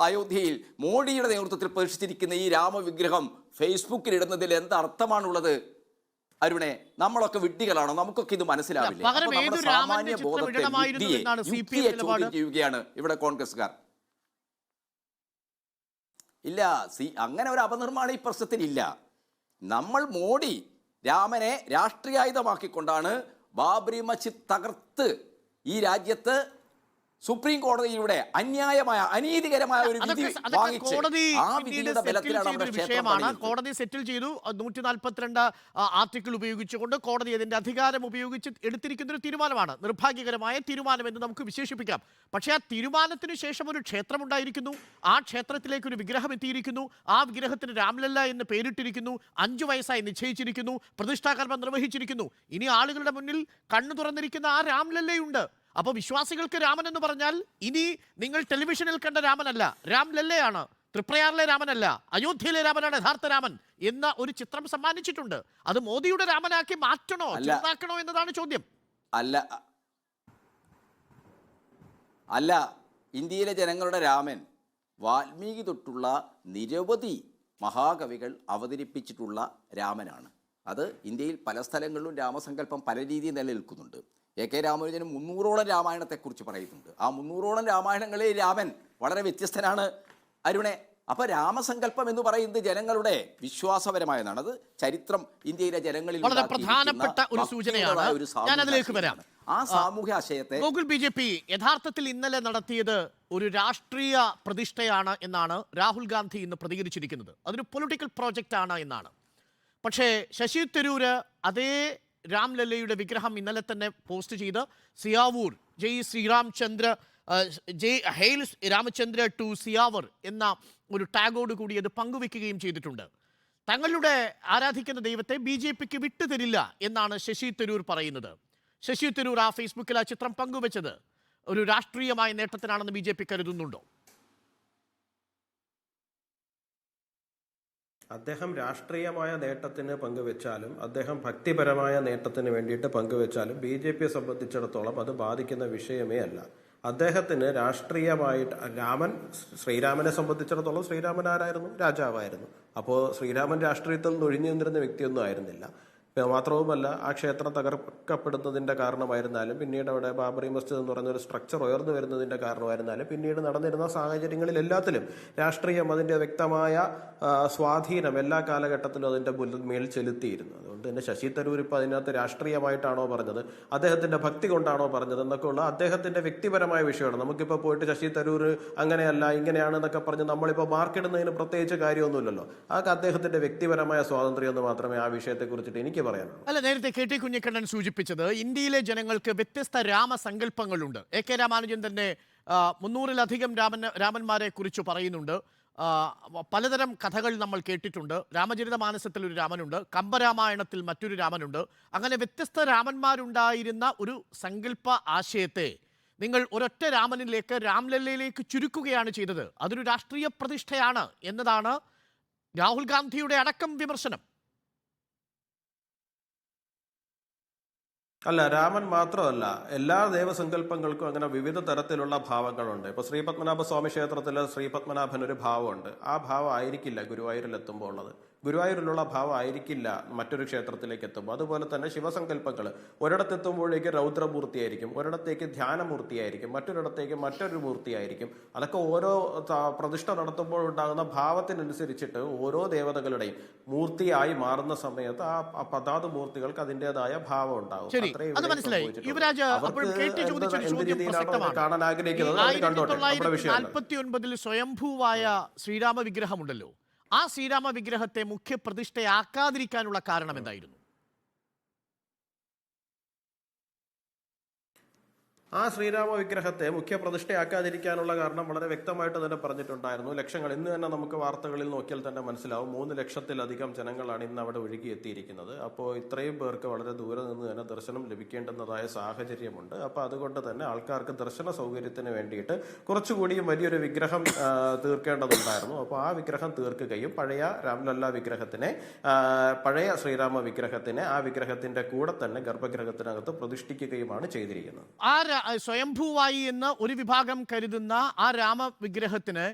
അയോധ്യയിൽ മോഡിയുടെ നേതൃത്വത്തിൽ പ്രതിഷ്ഠിച്ചിരിക്കുന്ന ഈ രാമവിഗ്രഹം ഫേസ്ബുക്കിൽ ഇടുന്നതിൽ എന്തർത്ഥമാണുള്ളത്? അരുണെ, നമ്മളൊക്കെ വിഡ്ഢികളാണോ? നമുക്കൊക്കെ ഇത് മനസ്സിലാവില്ല. സാമാന്യ ബോധത്തെ ചോദ്യം ചെയ്യുകയാണ് ഇവിടെ കോൺഗ്രസ്സുകാർ. ഇല്ല, അങ്ങനെ ഒരു അപനിർമ്മാണം ഈ പ്രശ്നത്തിനില്ല. നമ്മൾ മോഡി രാമനെ രാഷ്ട്രീയായുധമാക്കിക്കൊണ്ടാണ് ബാബറി മസ്ജിദ് തകർത്ത് ഈ രാജ്യത്ത് സുപ്രീം കോടതിയുടെ അന്യായമായ, അനീതികരമായ ഒരു വിധി വാങ്ങിച്ച് ആ വിധിയുടെ ബലത്തിലാണ് വിഷയമാണ്. കോടതി സെറ്റിൽ ചെയ്തു. 142 ആർട്ടിക്കിൾ ഉപയോഗിച്ചുകൊണ്ട് കോടതി അതിന്റെ അധികാരം ഉപയോഗിച്ച് എടുത്തിരിക്കുന്ന ഒരു തീരുമാനമാണ്. നിർഭാഗ്യകരമായ തീരുമാനം എന്ന് നമുക്ക് വിശേഷിപ്പിക്കാം. പക്ഷേ ആ തീരുമാനത്തിന് ശേഷം ഒരു ക്ഷേത്രം ഉണ്ടായിരിക്കുന്നു. ആ ക്ഷേത്രത്തിലേക്ക് ഒരു വിഗ്രഹം എത്തിയിരിക്കുന്നു. ആ വിഗ്രഹത്തിന് രാംലല്ല എന്ന് പേരിട്ടിരിക്കുന്നു. 5 വയസ്സായി നിശ്ചയിച്ചിരിക്കുന്നു. പ്രതിഷ്ഠാകർമ്മം നിർവഹിച്ചിരിക്കുന്നു. ഇനി ആളുകളുടെ മുന്നിൽ കണ്ണു തുറന്നിരിക്കുന്ന ആ രാംലല്ലയുണ്ട്. അപ്പോൾ വിശ്വാസികൾക്ക് രാമൻ എന്ന് പറഞ്ഞാൽ ഇനി നിങ്ങൾ ടെലിവിഷനിൽ കണ്ട രാമനല്ല, രാംലല്ലയാണ്. തൃപ്രയാറിലെ രാമനല്ല, അയോധ്യയിലെ രാമനാണ് യഥാർത്ഥ രാമൻ എന്ന ഒരു ചിത്രം സമ്മാനിച്ചിട്ടുണ്ട്. അത് മോദിയുടെ രാമനാക്കി മാറ്റണോ, ചെറുതാക്കണോ എന്നതാണ് ചോദ്യം. അല്ല, ഇന്ത്യയിലെ ജനങ്ങളുടെ രാമൻ വാൽമീകി തൊട്ടുള്ള നിരവധി മഹാകവികൾ അവതരിപ്പിച്ചിട്ടുള്ള രാമനാണ്. അത് ഇന്ത്യയിൽ പല സ്ഥലങ്ങളിലും രാമസങ്കല്പം പല രീതിയിൽ നിലനിൽക്കുന്നുണ്ട്. AK രാമാനുജന് 300ഓളം രാമായണത്തെക്കുറിച്ച് പറയുന്നുണ്ട്. ആ 300ഓളം രാമായണങ്ങളിൽ രാമൻ വളരെ വ്യത്യസ്തനാണ് അരുണെ. അപ്പോൾ രാമസങ്കല്പം എന്ന് പറയുന്നത് ജനങ്ങളുടെ വിശ്വാസപരമായതാണ്. അത് ചരിത്രം ഇന്ത്യയിലെ ജനങ്ങളിൽ വളരെ പ്രധാനപ്പെട്ട ഒരു സൂചനയാണ്. ഞാൻ അതിലേക്ക് വരാം. ആ സാമൂഹ്യ ആശയത്തെ BJP യഥാർത്ഥത്തിൽ ഇന്നലെ നടത്തിയത് ഒരു രാഷ്ട്രീയ പ്രതിഷ്ഠയാണ് എന്നാണ് രാഹുൽ ഗാന്ധി ഇന്ന് പ്രതികരിച്ചിരിക്കുന്നത്. അതൊരു പൊളിറ്റിക്കൽ പ്രോജക്റ്റ് ആണ് എന്നാണ്. പക്ഷേ ശശി തരൂര് അതേ രാംലല്ലയുടെ വിഗ്രഹം ഇന്നലെ തന്നെ പോസ്റ്റ് ചെയ്ത് സിയാവൂർ ജയ് ശ്രീരാംചന്ദ്ര ജയ് ഹെയിൽ രാമചന്ദ്ര ടു സിയാവർ എന്ന ഒരു ടാഗോട് കൂടി അത് പങ്കുവെക്കുകയും ചെയ്തിട്ടുണ്ട്. തങ്ങളുടെ ആരാധിക്കുന്ന ദൈവത്തെ BJPക്ക് വിട്ടുതരില്ല എന്നാണ് ശശി തരൂർ പറയുന്നത്. ശശി തരൂർ ആ ഫേസ്ബുക്കിൽ ആ ചിത്രം പങ്കുവെച്ചത് ഒരു രാഷ്ട്രീയമായ നേട്ടത്തിനാണെന്ന് BJP കരുതുന്നുണ്ടോ? അദ്ദേഹം രാഷ്ട്രീയമായ നേട്ടത്തിന് പങ്കുവെച്ചാലും അദ്ദേഹം ഭക്തിപരമായ നേട്ടത്തിന് വേണ്ടിയിട്ട് പങ്കുവെച്ചാലും BJPയെ സംബന്ധിച്ചിടത്തോളം അത് ബാധിക്കുന്ന വിഷയമേ അല്ല. അദ്ദേഹത്തിന് രാഷ്ട്രീയമായിട്ട് ശ്രീരാമനെ സംബന്ധിച്ചിടത്തോളം ശ്രീരാമൻ ആരായിരുന്നു? രാജാവായിരുന്നു. അപ്പോൾ ശ്രീരാമൻ രാഷ്ട്രീയത്തിൽ നിന്ന് ഒഴിഞ്ഞു നിന്നിരുന്ന വ്യക്തിയൊന്നും ആയിരുന്നില്ല. മാത്രവുമല്ല, ആ ക്ഷേത്രം തകർക്കപ്പെടുന്നതിന്റെ കാരണമായിരുന്നാലും പിന്നീട് അവിടെ ബാബറി മസ്ജിദ് എന്ന് പറഞ്ഞൊരു സ്ട്രക്ചർ ഉയർന്നു വരുന്നതിന്റെ കാരണമായിരുന്നാലും പിന്നീട് നടന്നിരുന്ന സാഹചര്യങ്ങളിൽ എല്ലാത്തിലും രാഷ്ട്രീയം അതിന്റെ വ്യക്തമായ സ്വാധീനം എല്ലാ കാലഘട്ടത്തിലും അതിന്റെ മേൽ ചെലുത്തിയിരുന്നു. അതുകൊണ്ട് തന്നെ ശശി തരൂർ ഇപ്പോൾ അതിനകത്ത് രാഷ്ട്രീയമായിട്ടാണോ പറഞ്ഞത്, അദ്ദേഹത്തിന്റെ ഭക്തി കൊണ്ടാണോ പറഞ്ഞത് എന്നൊക്കെ ഉള്ള അദ്ദേഹത്തിന്റെ വ്യക്തിപരമായ വിഷയമാണ്. നമുക്കിപ്പോൾ പോയിട്ട് ശശി തരൂർ അങ്ങനെയല്ല ഇങ്ങനെയാണെന്നൊക്കെ പറഞ്ഞ് നമ്മളിപ്പോൾ മാർക്കിടുന്നതിന് പ്രത്യേകിച്ച് കാര്യമൊന്നുമില്ലല്ലോ. അതൊക്കെ അദ്ദേഹത്തിന്റെ വ്യക്തിപരമായ സ്വാതന്ത്ര്യം എന്ന് മാത്രമേ ആ വിഷയത്തെക്കുറിച്ചിട്ട് എനിക്ക് അല്ല, നേരത്തെ KT കുഞ്ഞിക്കണ്ണൻ സൂചിപ്പിച്ചത് ഇന്ത്യയിലെ ജനങ്ങൾക്ക് വ്യത്യസ്ത രാമസങ്കല്പങ്ങളുണ്ട്. AK രാമാനുജൻ തന്നെ 300-ലധികം രാമന്മാരെ കുറിച്ച് പറയുന്നുണ്ട്. പലതരം കഥകൾ നമ്മൾ കേട്ടിട്ടുണ്ട്. രാമചരിതമാനസത്തിൽ ഒരു രാമനുണ്ട്, കമ്പരാമായണത്തിൽ മറ്റൊരു രാമനുണ്ട്. അങ്ങനെ വ്യത്യസ്ത രാമന്മാരുണ്ടായിരുന്ന ഒരു സങ്കല്പ ആശയത്തെ നിങ്ങൾ ഒരൊറ്റ രാമനിലേക്ക്, രാംലല്ലയിലേക്ക് ചുരുക്കുകയാണ് ചെയ്തത്. അതൊരു രാഷ്ട്രീയ പ്രതിഷ്ഠയാണ് എന്നതാണ് രാഹുൽ ഗാന്ധിയുടെ അടക്കം വിമർശനം. അല്ല, രാമൻ മാത്രമല്ല, എല്ലാ ദൈവസങ്കല്പങ്ങൾക്കും അങ്ങനെ വിവിധ തരത്തിലുള്ള ഭാവങ്ങളുണ്ട്. ഇപ്പൊ ശ്രീപത്മനാഭ സ്വാമി ക്ഷേത്രത്തിൽ ശ്രീപത്മനാഭൻ ഒരു ഭാവമുണ്ട്. ആ ഭാവം ആയിരിക്കില്ല ഗുരുവായൂരിൽ എത്തുമ്പോൾ ഉള്ളത്. ഗുരുവായൂരിലുള്ള ഭാവം ആയിരിക്കില്ല മറ്റൊരു ക്ഷേത്രത്തിലേക്ക് എത്തുമ്പോൾ. അതുപോലെ തന്നെ ശിവസങ്കല്പങ്ങൾ ഒരിടത്തെത്തുമ്പോഴേക്ക് രൗദ്രമൂർത്തിയായിരിക്കും, ഒരിടത്തേക്ക് ധ്യാനമൂർത്തിയായിരിക്കും, മറ്റൊരിടത്തേക്ക് മറ്റൊരു മൂർത്തിയായിരിക്കും. അതൊക്കെ ഓരോ പ്രതിഷ്ഠ നടത്തുമ്പോൾ ഉണ്ടാകുന്ന ഭാവത്തിനനുസരിച്ചിട്ട് ഓരോ ദേവതകളുടെയും മൂർത്തിയായി മാറുന്ന സമയത്ത് ആ പതാത് മൂർത്തികൾക്ക് അതിൻ്റെതായ ഭാവം ഉണ്ടാകും. കാണാൻ ആഗ്രഹിക്കുന്നത് 1949 സ്വയംഭൂവായ ശ്രീരാമ വിഗ്രഹമുണ്ടല്ലോ, ആ ശ്രീരാമ വിഗ്രഹത്തെ മുഖ്യ പ്രതിഷ്ഠയാക്കാതിരിക്കാനുള്ള കാരണം എന്തായിരുന്നു? ആ ശ്രീരാമ വിഗ്രഹത്തെ മുഖ്യ പ്രതിഷ്ഠയാക്കാതിരിക്കാനുള്ള കാരണം വളരെ വ്യക്തമായിട്ട് തന്നെ പറഞ്ഞിട്ടുണ്ടായിരുന്നു. ലക്ഷങ്ങൾ, ഇന്ന് തന്നെ നമുക്ക് വാർത്തകളിൽ നോക്കിയാൽ തന്നെ മനസ്സിലാവും, 3 ലക്ഷത്തിലധികം ജനങ്ങളാണ് ഇന്ന് അവിടെ ഒഴുകിയെത്തിയിരിക്കുന്നത്. അപ്പോൾ ഇത്രയും പേർക്ക് വളരെ ദൂരെ നിന്ന് തന്നെ ദർശനം ലഭിക്കേണ്ടുന്നതായ സാഹചര്യമുണ്ട്. അപ്പോൾ അതുകൊണ്ട് തന്നെ ആൾക്കാർക്ക് ദർശന സൗകര്യത്തിന് വേണ്ടിയിട്ട് കുറച്ചുകൂടിയും വലിയൊരു വിഗ്രഹം തീർക്കേണ്ടതുണ്ടായിരുന്നു. അപ്പോൾ ആ വിഗ്രഹം തീർക്കുകയും പഴയ രാംലല്ല വിഗ്രഹത്തിനെ, പഴയ ശ്രീരാമ വിഗ്രഹത്തിനെ ആ വിഗ്രഹത്തിന്റെ കൂടെ തന്നെ ഗർഭഗൃഹത്തിനകത്ത് പ്രതിഷ്ഠിക്കുകയുമാണ് ചെയ്തിരിക്കുന്നത്. സ്വയംഭൂവായി എന്ന് ഒരു വിഭാഗം കരുതുന്ന ആ രാമവിഗ്രഹത്തിന്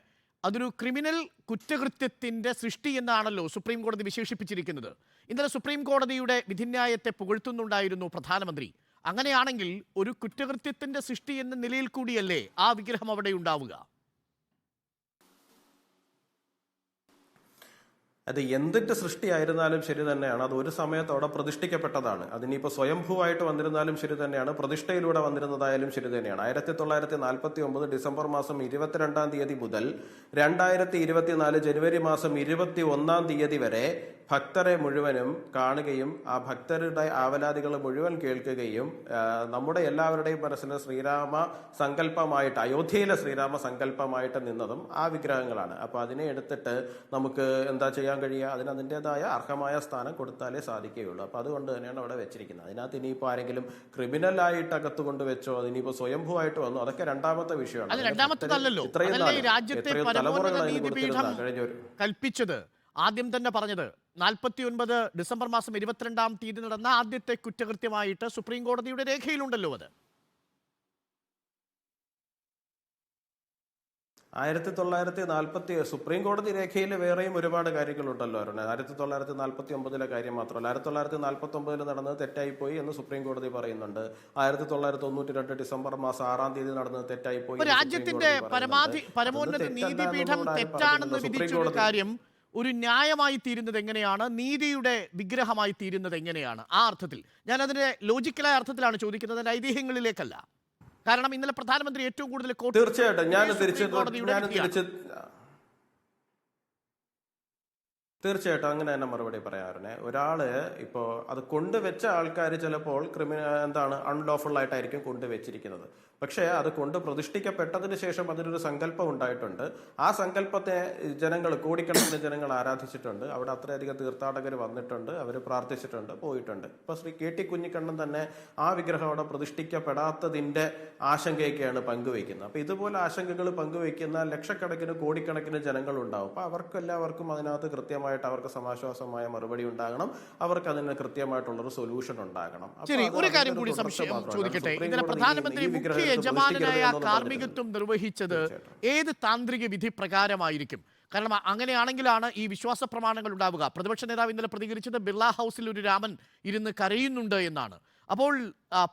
അതൊരു ക്രിമിനൽ കുറ്റകൃത്യത്തിന്റെ സൃഷ്ടി എന്നാണല്ലോ സുപ്രീം കോടതി വിശേഷിപ്പിച്ചിരിക്കുന്നത്. ഇന്നലെ സുപ്രീം കോടതിയുടെ വിധിന്യായത്തെ പുകഴ്ത്തുന്നുണ്ടായിരുന്നു പ്രധാനമന്ത്രി. അങ്ങനെയാണെങ്കിൽ ഒരു കുറ്റകൃത്യത്തിന്റെ സൃഷ്ടി എന്ന നിലയിൽ കൂടിയല്ലേ ആ വിഗ്രഹം അവിടെ ഉണ്ടാവുക? അത് എന്തിന്റെ സൃഷ്ടിയായിരുന്നാലും ശരി തന്നെയാണ്. അത് ഒരു സമയത്ത് അവിടെ പ്രതിഷ്ഠിക്കപ്പെട്ടതാണ്. അതിനിപ്പോൾ സ്വയംഭൂവായിട്ട് വന്നിരുന്നാലും ശരി തന്നെയാണ്, പ്രതിഷ്ഠയിലൂടെ വന്നിരുന്നതായാലും ശരി തന്നെയാണ്. 1949 ഡിസംബർ മാസം 22-ാം തീയതി മുതൽ 2024 ജനുവരി മാസം 21-ാം തീയതി വരെ ഭക്തരെ മുഴുവനും കാണുകയും ആ ഭക്തരുടെ ആവലാതികൾ മുഴുവൻ കേൾക്കുകയും നമ്മുടെ എല്ലാവരുടെയും മനസ്സിൽ ശ്രീരാമ സങ്കല്പമായിട്ട്, അയോധ്യയിലെ ശ്രീരാമ സങ്കല്പമായിട്ട് നിന്നതും ആ വിഗ്രഹങ്ങളാണ്. അപ്പൊ അതിനെ എടുത്തിട്ട് നമുക്ക് എന്താ ചെയ്യാൻ കഴിയുക? അതിന് അതിൻ്റെതായ അർഹമായ സ്ഥാനം കൊടുത്താലേ സാധിക്കുകയുള്ളൂ. അപ്പൊ അതുകൊണ്ട് തന്നെയാണ് അവിടെ വെച്ചിരിക്കുന്നത്. അതിനകത്ത് ഇനിയിപ്പോൾ ആരെങ്കിലും ക്രിമിനലായിട്ട് അകത്ത് കൊണ്ട് വെച്ചോ, അതിനിപ്പോ സ്വയംഭൂവായിട്ട് വന്നു, അതൊക്കെ രണ്ടാമത്തെ വിഷയമാണ്. കൽപ്പിച്ചത് ആദ്യം തന്നെ പറഞ്ഞത് 49 ഡിസംബർ മാസം 22-ാം തീയതി നടന്ന ആദ്യത്തെ കുറ്റകൃത്യമായിട്ട് സുപ്രീം കോടതിയുടെ രേഖയിലുണ്ടല്ലോ. അത് 1940 സുപ്രീം കോടതി രേഖയിൽ വേറെയും ഒരുപാട് കാര്യങ്ങളുണ്ടല്ലോ. 1949 കാര്യം മാത്രമല്ല, 1949 നടന്നത് തെറ്റായിപ്പോയി എന്ന് സുപ്രീം കോടതി പറയുന്നുണ്ട്. 1992 ഡിസംബർ മാസം 6-ാം തീയതി നടന്നത് തെറ്റായിപ്പോയി. രാജ്യത്തിന്റെ പരമോന്നത നീതിപീഠം തെറ്റാണെന്ന് വിധിച്ച കാര്യം ഒരു ന്യായമായി തീരുന്നത് എങ്ങനെയാണ്? നീതിയുടെ വിഗ്രഹമായി തീരുന്നത് എങ്ങനെയാണ്? ആ അർത്ഥത്തിൽ ഞാൻ അതിന്റെ ലോജിക്കലായ അർത്ഥത്തിലാണ് ചോദിക്കുന്നത്, അതിന്റെ ഐതിഹ്യങ്ങളിലേക്കല്ല. കാരണം ഇന്നലെ പ്രധാനമന്ത്രി ഏറ്റവും കൂടുതൽ തീർച്ചയായിട്ടും തീർച്ചയായിട്ടും അങ്ങനെ തന്നെ മറുപടി പറയാറുണ്ട്. ഒരാള് ഇപ്പോൾ അത് കൊണ്ടുവച്ച ആൾക്കാർ ചിലപ്പോൾ എന്താണ് അൺലോഫുൾ ആയിട്ടായിരിക്കും കൊണ്ടുവച്ചിരിക്കുന്നത്. പക്ഷേ അത് കൊണ്ട് പ്രതിഷ്ഠിക്കപ്പെട്ടതിന് ശേഷം അതിനൊരു സങ്കല്പം ഉണ്ടായിട്ടുണ്ട്. ആ സങ്കല്പത്തെ ജനങ്ങൾ, കോടിക്കണക്കിന് ജനങ്ങൾ ആരാധിച്ചിട്ടുണ്ട്. അവിടെ അത്രയധികം തീർത്ഥാടകർ വന്നിട്ടുണ്ട്, അവർ പ്രാർത്ഥിച്ചിട്ടുണ്ട്, പോയിട്ടുണ്ട്. ഇപ്പൊ ശ്രീ കെ ടി കുഞ്ഞിക്കണ്ണൻ തന്നെ ആ വിഗ്രഹം അവിടെ പ്രതിഷ്ഠിക്കപ്പെടാത്തതിന്റെ ആശങ്കയൊക്കെയാണ് പങ്കുവയ്ക്കുന്നത്. അപ്പൊ ഇതുപോലെ ആശങ്കകൾ പങ്കുവയ്ക്കുന്ന ലക്ഷക്കണക്കിന് കോടിക്കണക്കിന് ജനങ്ങൾ ഉണ്ടാവും. അപ്പൊ അവർക്കെല്ലാവർക്കും അതിനകത്ത് കൃത്യമായിട്ട് അവർക്ക് സമാശ്വാസമായ മറുപടി ഉണ്ടാകണം, അവർക്ക് അതിന് കൃത്യമായിട്ടുള്ളൊരു സൊല്യൂഷൻ ഉണ്ടാകണം. ശരി, ഒരു കാര്യം കൂടി സംശയം ചോദിക്കട്ടെ. ഇന്നലെ പ്രധാനമന്ത്രി മുഖ്യ യജമാനായ കാർമ്മികത്വം നിർവഹിച്ചത് ഏത് താന്ത്രിക വിധി പ്രകാരമായിരിക്കും? കാരണം അങ്ങനെയാണെങ്കിലാണ് ഈ വിശ്വാസ പ്രമാണങ്ങൾ ഉണ്ടാവുക. പ്രതിപക്ഷ നേതാവ് ഇന്നലെ പ്രതികരിച്ചത് ബിർള ഹൗസിൽ ഒരു രാമൻ ഇരുന്ന് കരയുന്നുണ്ട് എന്നാണ്. അപ്പോൾ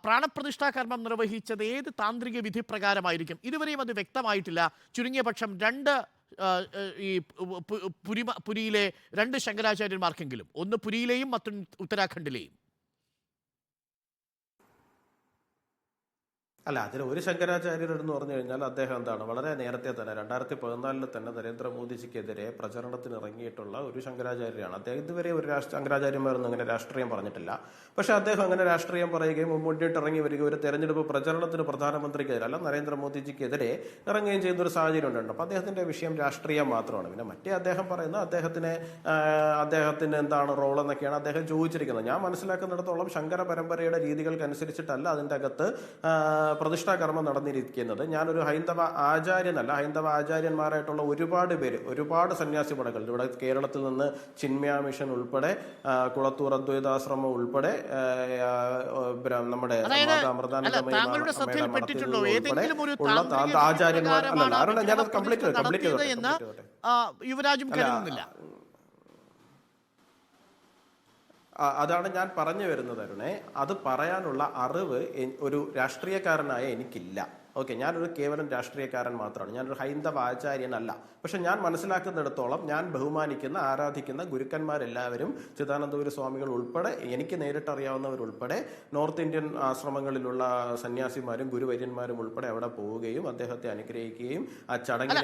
പ്രാണപ്രതിഷ്ഠാ കർമ്മം നിർവഹിച്ചത് ഏത് താന്ത്രിക വിധി പ്രകാരമായിരിക്കും? ഇതുവരെയും അത് വ്യക്തമായിട്ടില്ല. ചുരുങ്ങിയ പക്ഷം ഈ പുരിയിലെ 2 ശങ്കരാചാര്യന്മാർക്കെങ്കിലും, ഒന്ന് പുരിയിലെയും മറ്റൊന്ന് ഉത്തരാഖണ്ഡിലെയും. അല്ല, അതിൽ ഒരു ശങ്കരാചാര്യർ എന്ന് പറഞ്ഞു കഴിഞ്ഞാൽ അദ്ദേഹം എന്താണ് വളരെ നേരത്തെ തന്നെ 2014 തന്നെ നരേന്ദ്രമോദിജിക്കെതിരെ പ്രചരണത്തിന് ഇറങ്ങിയിട്ടുള്ള ഒരു ശങ്കരാചാര്യരാണ്. അദ്ദേഹം ഇതുവരെ ഒരു ശങ്കരാചാര്യന്മാരൊന്നും അങ്ങനെ രാഷ്ട്രീയം പറഞ്ഞിട്ടില്ല. പക്ഷെ അദ്ദേഹം അങ്ങനെ രാഷ്ട്രീയം പറയുകയും മുന്നിട്ട് ഇറങ്ങി വരികയും ഒരു തെരഞ്ഞെടുപ്പ് പ്രചരണത്തിന് പ്രധാനമന്ത്രിക്കെതിരെ അല്ല നരേന്ദ്രമോദിജിക്കെതിരെ ഇറങ്ങുകയും ചെയ്യുന്ന ഒരു സാഹചര്യം ഉണ്ടായിരുന്നു. അപ്പൊ അദ്ദേഹത്തിന്റെ വിഷയം രാഷ്ട്രീയം മാത്രമാണ്. പിന്നെ മറ്റേ അദ്ദേഹം പറയുന്ന അദ്ദേഹത്തിന് എന്താണ് റോൾ എന്നൊക്കെയാണ് അദ്ദേഹം ചോദിച്ചിരിക്കുന്നത്. ഞാൻ മനസ്സിലാക്കുന്നിടത്തോളം ശങ്കര പരമ്പരയുടെ രീതികൾക്കനുസരിച്ചിട്ടല്ല അതിന്റെ അകത്ത് പ്രതിഷ്ഠാകർമ്മം നടന്നിരിക്കുന്നത്. ഞാനൊരു ഹൈന്ദവ ആചാര്യനല്ല. ഹൈന്ദവ ആചാര്യന്മാരായിട്ടുള്ള ഒരുപാട് പേര്, ഒരുപാട് സന്യാസി പടകൾ ഇവിടെ കേരളത്തിൽ നിന്ന് ചിന്മയ മിഷൻ ഉൾപ്പെടെ, കുളത്തൂർ അദ്വൈതാശ്രമം ഉൾപ്പെടെ, നമ്മുടെ ആചാര്യന്മാർ അല്ല, ഞാനത് കംപ്ലീറ്റ് യുവരാജും കരുതുന്നില്ല. അതാണ് ഞാൻ പറഞ്ഞു വരുന്നത് അരുണേ. അത് പറയാനുള്ള അറിവ് ഒരു രാഷ്ട്രീയക്കാരനായ എനിക്കില്ല. ഓക്കെ, ഞാനൊരു കേവലം രാഷ്ട്രീയക്കാരൻ മാത്രമാണ്. ഞാനൊരു ഹൈന്ദവ ആചാര്യനല്ല. പക്ഷെ ഞാൻ മനസ്സിലാക്കുന്നിടത്തോളം ഞാൻ ബഹുമാനിക്കുന്ന, ആരാധിക്കുന്ന ഗുരുക്കന്മാരെല്ലാവരും, ചിദാനന്ദപുരി സ്വാമികൾ ഉൾപ്പെടെ, എനിക്ക് നേരിട്ടറിയാവുന്നവരുൾപ്പെടെ, നോർത്ത് ഇന്ത്യൻ ആശ്രമങ്ങളിലുള്ള സന്യാസിമാരും ഗുരുവര്യന്മാരും ഉൾപ്പെടെ അവിടെ പോവുകയും അദ്ദേഹത്തെ അനുഗ്രഹിക്കുകയും ആ ചടങ്ങിനെ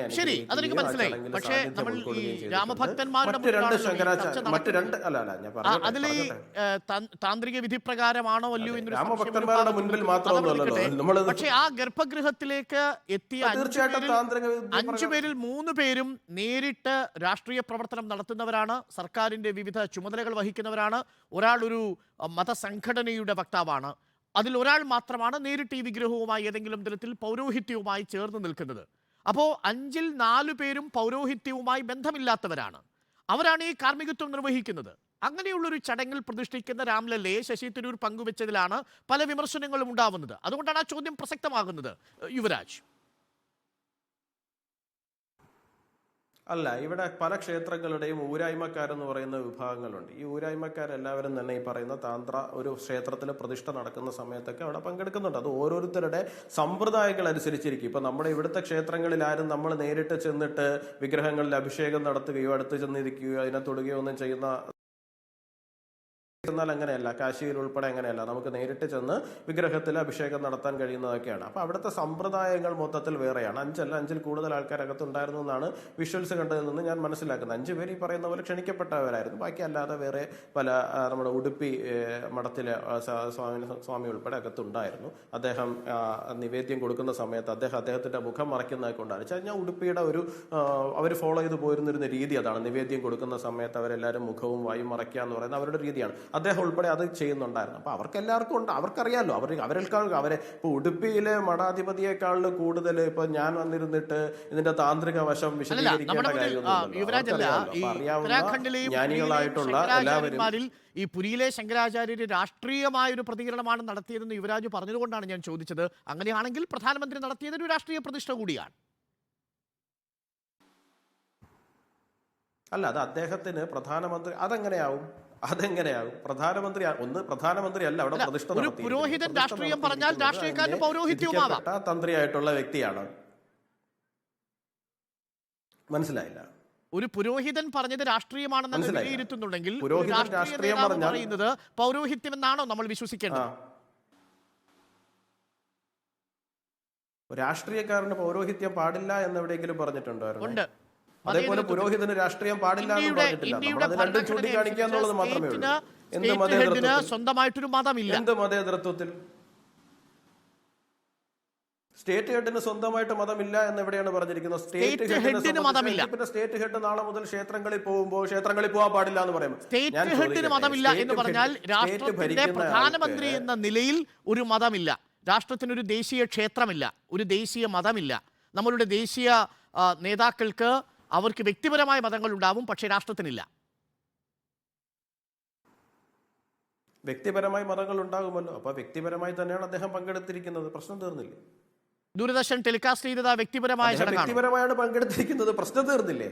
താന്ത്രിക വിധി പ്രകാരമാണോ അല്ലയോ രാമഭക്തന്മാരുടെ മുൻപിൽ മാത്രമൊന്നുമല്ലോ നമ്മൾ. പക്ഷേ ആ ഗർഭഗൃഹത്തിലേക്ക് എത്തിയ 5 പേരിൽ 3 പേരും നേരിട്ട് രാഷ്ട്രീയ പ്രവർത്തനം നടത്തുന്നവരാണ്, സർക്കാരിന്റെ വിവിധ ചുമതലകൾ വഹിക്കുന്നവരാണ്. ഒരാൾ ഒരു മതസംഘടനയുടെ വക്താവാണ്. അതിൽ ഒരാൾ മാത്രമാണ് നേരിട്ട് ഈ വിഗ്രഹവുമായി ഏതെങ്കിലും തരത്തിൽ പൗരോഹിത്യവുമായി ചേർന്ന് നിൽക്കുന്നത്. അപ്പോൾ 5-ൽ 4 പേരും പൗരോഹിത്യവുമായി ബന്ധമില്ലാത്തവരാണ്. അവരാണ് ഈ കാർമ്മികത്വം നിർവഹിക്കുന്നത്. അങ്ങനെയുള്ളൊരു ചടങ്ങിൽ പ്രതിഷ്ഠിക്കുന്ന രാംലല്ലയെ ശശി തരൂർ പങ്കുവെച്ചതിലാണ് പല വിമർശനങ്ങളും ഉണ്ടാവുന്നത്. അതുകൊണ്ടാണ് ആ ചോദ്യം പ്രസക്തമാകുന്നത്. യുവരാജ്, അല്ല, ഇവിടെ പല ക്ഷേത്രങ്ങളുടെയും ഊരായ്മക്കാരെന്ന് പറയുന്ന വിഭാഗങ്ങളുണ്ട്. ഈ ഊരായ്മക്കാരെല്ലാവരും തന്നെ ഈ പറയുന്ന താന്ത്ര ഒരു ക്ഷേത്രത്തിൽ പ്രതിഷ്ഠ നടക്കുന്ന സമയത്തൊക്കെ അവിടെ പങ്കെടുക്കുന്നുണ്ട്. അത് ഓരോരുത്തരുടെ സമ്പ്രദായങ്ങൾ അനുസരിച്ചിരിക്കും. ഇപ്പൊ നമ്മുടെ ഇവിടുത്തെ ക്ഷേത്രങ്ങളിൽ ആരും നമ്മൾ നേരിട്ട് ചെന്നിട്ട് വിഗ്രഹങ്ങളിൽ അഭിഷേകം നടത്തുകയോ അടുത്ത് ചെന്നിരിക്കുകയോ അതിനെ തൊടുകയോ ഒന്നും ചെയ്യുന്ന എന്നാൽ അങ്ങനെയല്ല. കാശിയിൽ ഉൾപ്പെടെ അങ്ങനെയല്ല. നമുക്ക് നേരിട്ട് ചെന്ന് വിഗ്രഹത്തിൽ അഭിഷേകം നടത്താൻ കഴിയുന്നതൊക്കെയാണ്. അപ്പൊ അവിടുത്തെ സമ്പ്രദായങ്ങൾ മൊത്തത്തിൽ വേറെയാണ്. 5-ൽ കൂടുതൽ ആൾക്കാരകത്തുണ്ടായിരുന്നു എന്നാണ് വിഷ്വൽസ് കണ്ടതിൽ നിന്ന് ഞാൻ മനസ്സിലാക്കുന്നത്. 5 പേര് ഈ പറയുന്ന പോലെ ക്ഷണിക്കപ്പെട്ടവരായിരുന്നു. ബാക്കി അല്ലാതെ വേറെ പല നമ്മുടെ ഉടുപ്പി മഠത്തിലെ സ്വാമി ഉൾപ്പെടെ അകത്തുണ്ടായിരുന്നു. അദ്ദേഹം നിവേദ്യം കൊടുക്കുന്ന സമയത്ത് അദ്ദേഹത്തിന്റെ മുഖം മറയ്ക്കുന്നതൊക്കെ ഉണ്ടായിരുന്നു. ഞാൻ ഉടുപ്പിയുടെ ഒരു അവർ ഫോളോ ചെയ്ത് പോയിരുന്നിരുന്ന രീതി അതാണ്. നിവേദ്യം കൊടുക്കുന്ന സമയത്ത് അവരെല്ലാവരും മുഖവും വായും മറയ്ക്കുക എന്ന് പറയുന്നത് അവരുടെ രീതിയാണ്. അദ്ദേഹം ഉൾപ്പെടെ അത് ചെയ്യുന്നുണ്ടായിരുന്നു. അപ്പൊ അവർക്കെല്ലാവർക്കും ഉണ്ട്, അവർക്കറിയാലോ. അവരെ ഇപ്പൊ ഉടുപ്പിയിലെ മഠാധിപതിയെക്കാളിൽ കൂടുതൽ ഇപ്പൊ ഞാൻ വന്നിരുന്നിട്ട് ഇതിന്റെ താന്ത്രിക വശം വിശദീകരിക്കേണ്ട ജ്ഞാനികളായിട്ടുള്ള എല്ലാവരും ഈ പുരിയിലെ ശങ്കരാചാര്യര് രാഷ്ട്രീയമായ ഒരു പ്രതികരണമാണ് നടത്തിയതെന്ന് യുവരാജ് പറഞ്ഞതുകൊണ്ടാണ് ഞാൻ ചോദിച്ചത്. അങ്ങനെയാണെങ്കിൽ പ്രധാനമന്ത്രി നടത്തിയത് ഒരു രാഷ്ട്രീയ പ്രതിഷ്ഠ കൂടിയാണ്. അല്ല, അത് അദ്ദേഹത്തിന് പ്രധാനമന്ത്രി അതെങ്ങനെയാവും? പ്രധാനമന്ത്രി അല്ല അവിടെ പ്രതിഷ്ഠ നടത്തി. പുരോഹിതൻ രാഷ്ട്രീയം പറഞ്ഞാൽ രാഷ്ട്രീയക്കാരന് പൗരോഹിത്യവുമാവാം. തന്ത്രിയായിട്ടുള്ള വ്യക്തിയാണ്. മനസ്സിലായില്ല. ഒരു പുരോഹിതൻ പറഞ്ഞത് രാഷ്ട്രീയമാണെന്ന് വിലയിരുത്തുന്നുണ്ടെങ്കിൽ രാഷ്ട്രീയം പറയുന്നത് പൗരോഹിത്യം എന്നാണോ നമ്മൾ വിശ്വസിക്കേണ്ടത്? രാഷ്ട്രീയക്കാരന് പൗരോഹിത്യം പാടില്ല എന്ന് എവിടെയെങ്കിലും പറഞ്ഞിട്ടുണ്ടോ? ഉണ്ട്. അതേപോലെ പുരോഹിതന് രാഷ്ട്രീയം പാടില്ല എന്ന് പറഞ്ഞിട്ടില്ല. നമ്മൾ അത് രണ്ടും ചൂണ്ടിക്കാണിക്കുക എന്നുള്ളത് മാത്രമേ ഉള്ളൂ. എന്ത് മതേതരത്വത്തിൽ? സ്വന്തമായിട്ടൊരു മതമില്ല. എന്ത് മതേതരത്വത്തിൽ? സ്റ്റേറ്റ് ഹെഡിന് സ്വന്തമായിട്ട് മതമില്ല എന്ന് എവിടെയാണ് പറഞ്ഞിരിക്കുന്നത്? സ്റ്റേറ്റ് ഹെഡിന് മതമില്ല. പിന്നെ സ്റ്റേറ്റ് ഹെഡ് നാളെ മുതൽ ക്ഷേത്രങ്ങളിൽ പോകുമ്പോൾ ക്ഷേത്രങ്ങളിൽ പോകാൻ പാടില്ല എന്ന് പറയുമ്പോൾ സ്റ്റേറ്റ് ഹെഡിന് മതമില്ല എന്ന് പറഞ്ഞാൽ രാഷ്ട്രത്തിന്റെ പ്രധാനമന്ത്രി എന്ന നിലയിൽ ഒരു മതമില്ല, രാഷ്ട്രത്തിനൊരു ദേശീയ ക്ഷേത്രമില്ല, ഒരു ദേശീയ മതമില്ല. നമ്മളുടെ ദേശീയ നേതാക്കൾക്ക് അവർക്ക് വ്യക്തിപരമായ മതങ്ങൾ ഉണ്ടാവും, പക്ഷേ രാഷ്ട്രത്തിനില്ല. വ്യക്തിപരമായ മതങ്ങൾ ഉണ്ടാകുമല്ലോ. അപ്പൊ വ്യക്തിപരമായി തന്നെയാണ് അദ്ദേഹം പങ്കെടുത്തിരിക്കുന്നത്. പ്രശ്നം തീർന്നില്ലേ? ദൂരദർശൻ ടെലികാസ്റ്റ് ചെയ്തത് വ്യക്തിപരമായ വ്യക്തിപരമായാണ് പങ്കെടുത്തിരിക്കുന്നത്. പ്രശ്നം തീർന്നില്ലേ?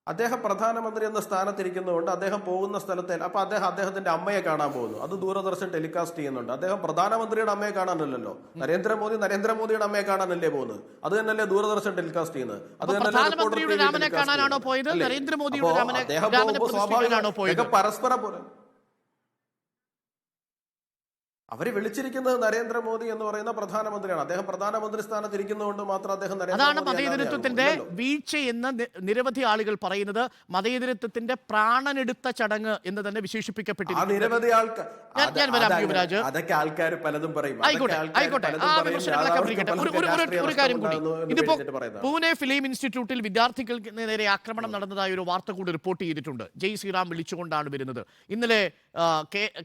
അദ്ദേഹം പ്രധാനമന്ത്രി എന്ന സ്ഥാനത്തിരിക്കുന്നതുകൊണ്ട് അദ്ദേഹം പോകുന്ന സ്ഥലത്തെ അപ്പൊ അദ്ദേഹത്തിന്റെ അമ്മയെ കാണാൻ പോകുന്നു. അത് ദൂരദർശൻ ടെലികാസ്റ്റ് ചെയ്യുന്നുണ്ട്. അദ്ദേഹം പ്രധാനമന്ത്രിയുടെ അമ്മയെ കാണാനല്ലല്ലോ, നരേന്ദ്രമോദിയുടെ അമ്മയെ കാണാനല്ലേ പോകുന്നത്. അത് തന്നെയല്ലേ ദൂരദർശൻ ടെലികാസ്റ്റ് ചെയ്യുന്നത്. അത് തന്നെ പരസ്പരം പോലെ അവരെ വിളിച്ചിരിക്കുന്നത് നരേന്ദ്രമോദി എന്ന് പറയുന്ന പ്രധാനമന്ത്രിയാണ്. അദ്ദേഹം പ്രധാനമന്ത്രി സ്ഥാനത്ത് ഇരിക്കുന്നതുകൊണ്ട് മാത്രം അദ്ദേഹം അതാണ് മതേതരത്വത്തിന്റെ വീഴ്ചയെന്ന് നിരവധി ആളുകൾ പറയുന്നത്. മതേതരത്വത്തിന്റെ പ്രാണനെടുത്ത ചടങ്ങ് എന്ന് തന്നെ വിശേഷിപ്പിക്കപ്പെട്ടിരിക്കുന്നു. നിരവധി ആൾക്കാർ അതൊക്കെ ആൾക്കാർ പലതും പറയും. ഒരു കാര്യം കൂടി, ഇതിപ്പോ പൂനെ ഫിലിം ഇൻസ്റ്റിറ്റ്യൂട്ടിൽ വിദ്യാർത്ഥികൾക്ക് നേരെ ആക്രമണം നടന്നതായ ഒരു വാർത്ത കൂടി റിപ്പോർട്ട് ചെയ്തിട്ടുണ്ട്. ജയ് ശ്രീറാം വിളിച്ചുകൊണ്ടാണ് വരുന്നത്. ഇന്നലെ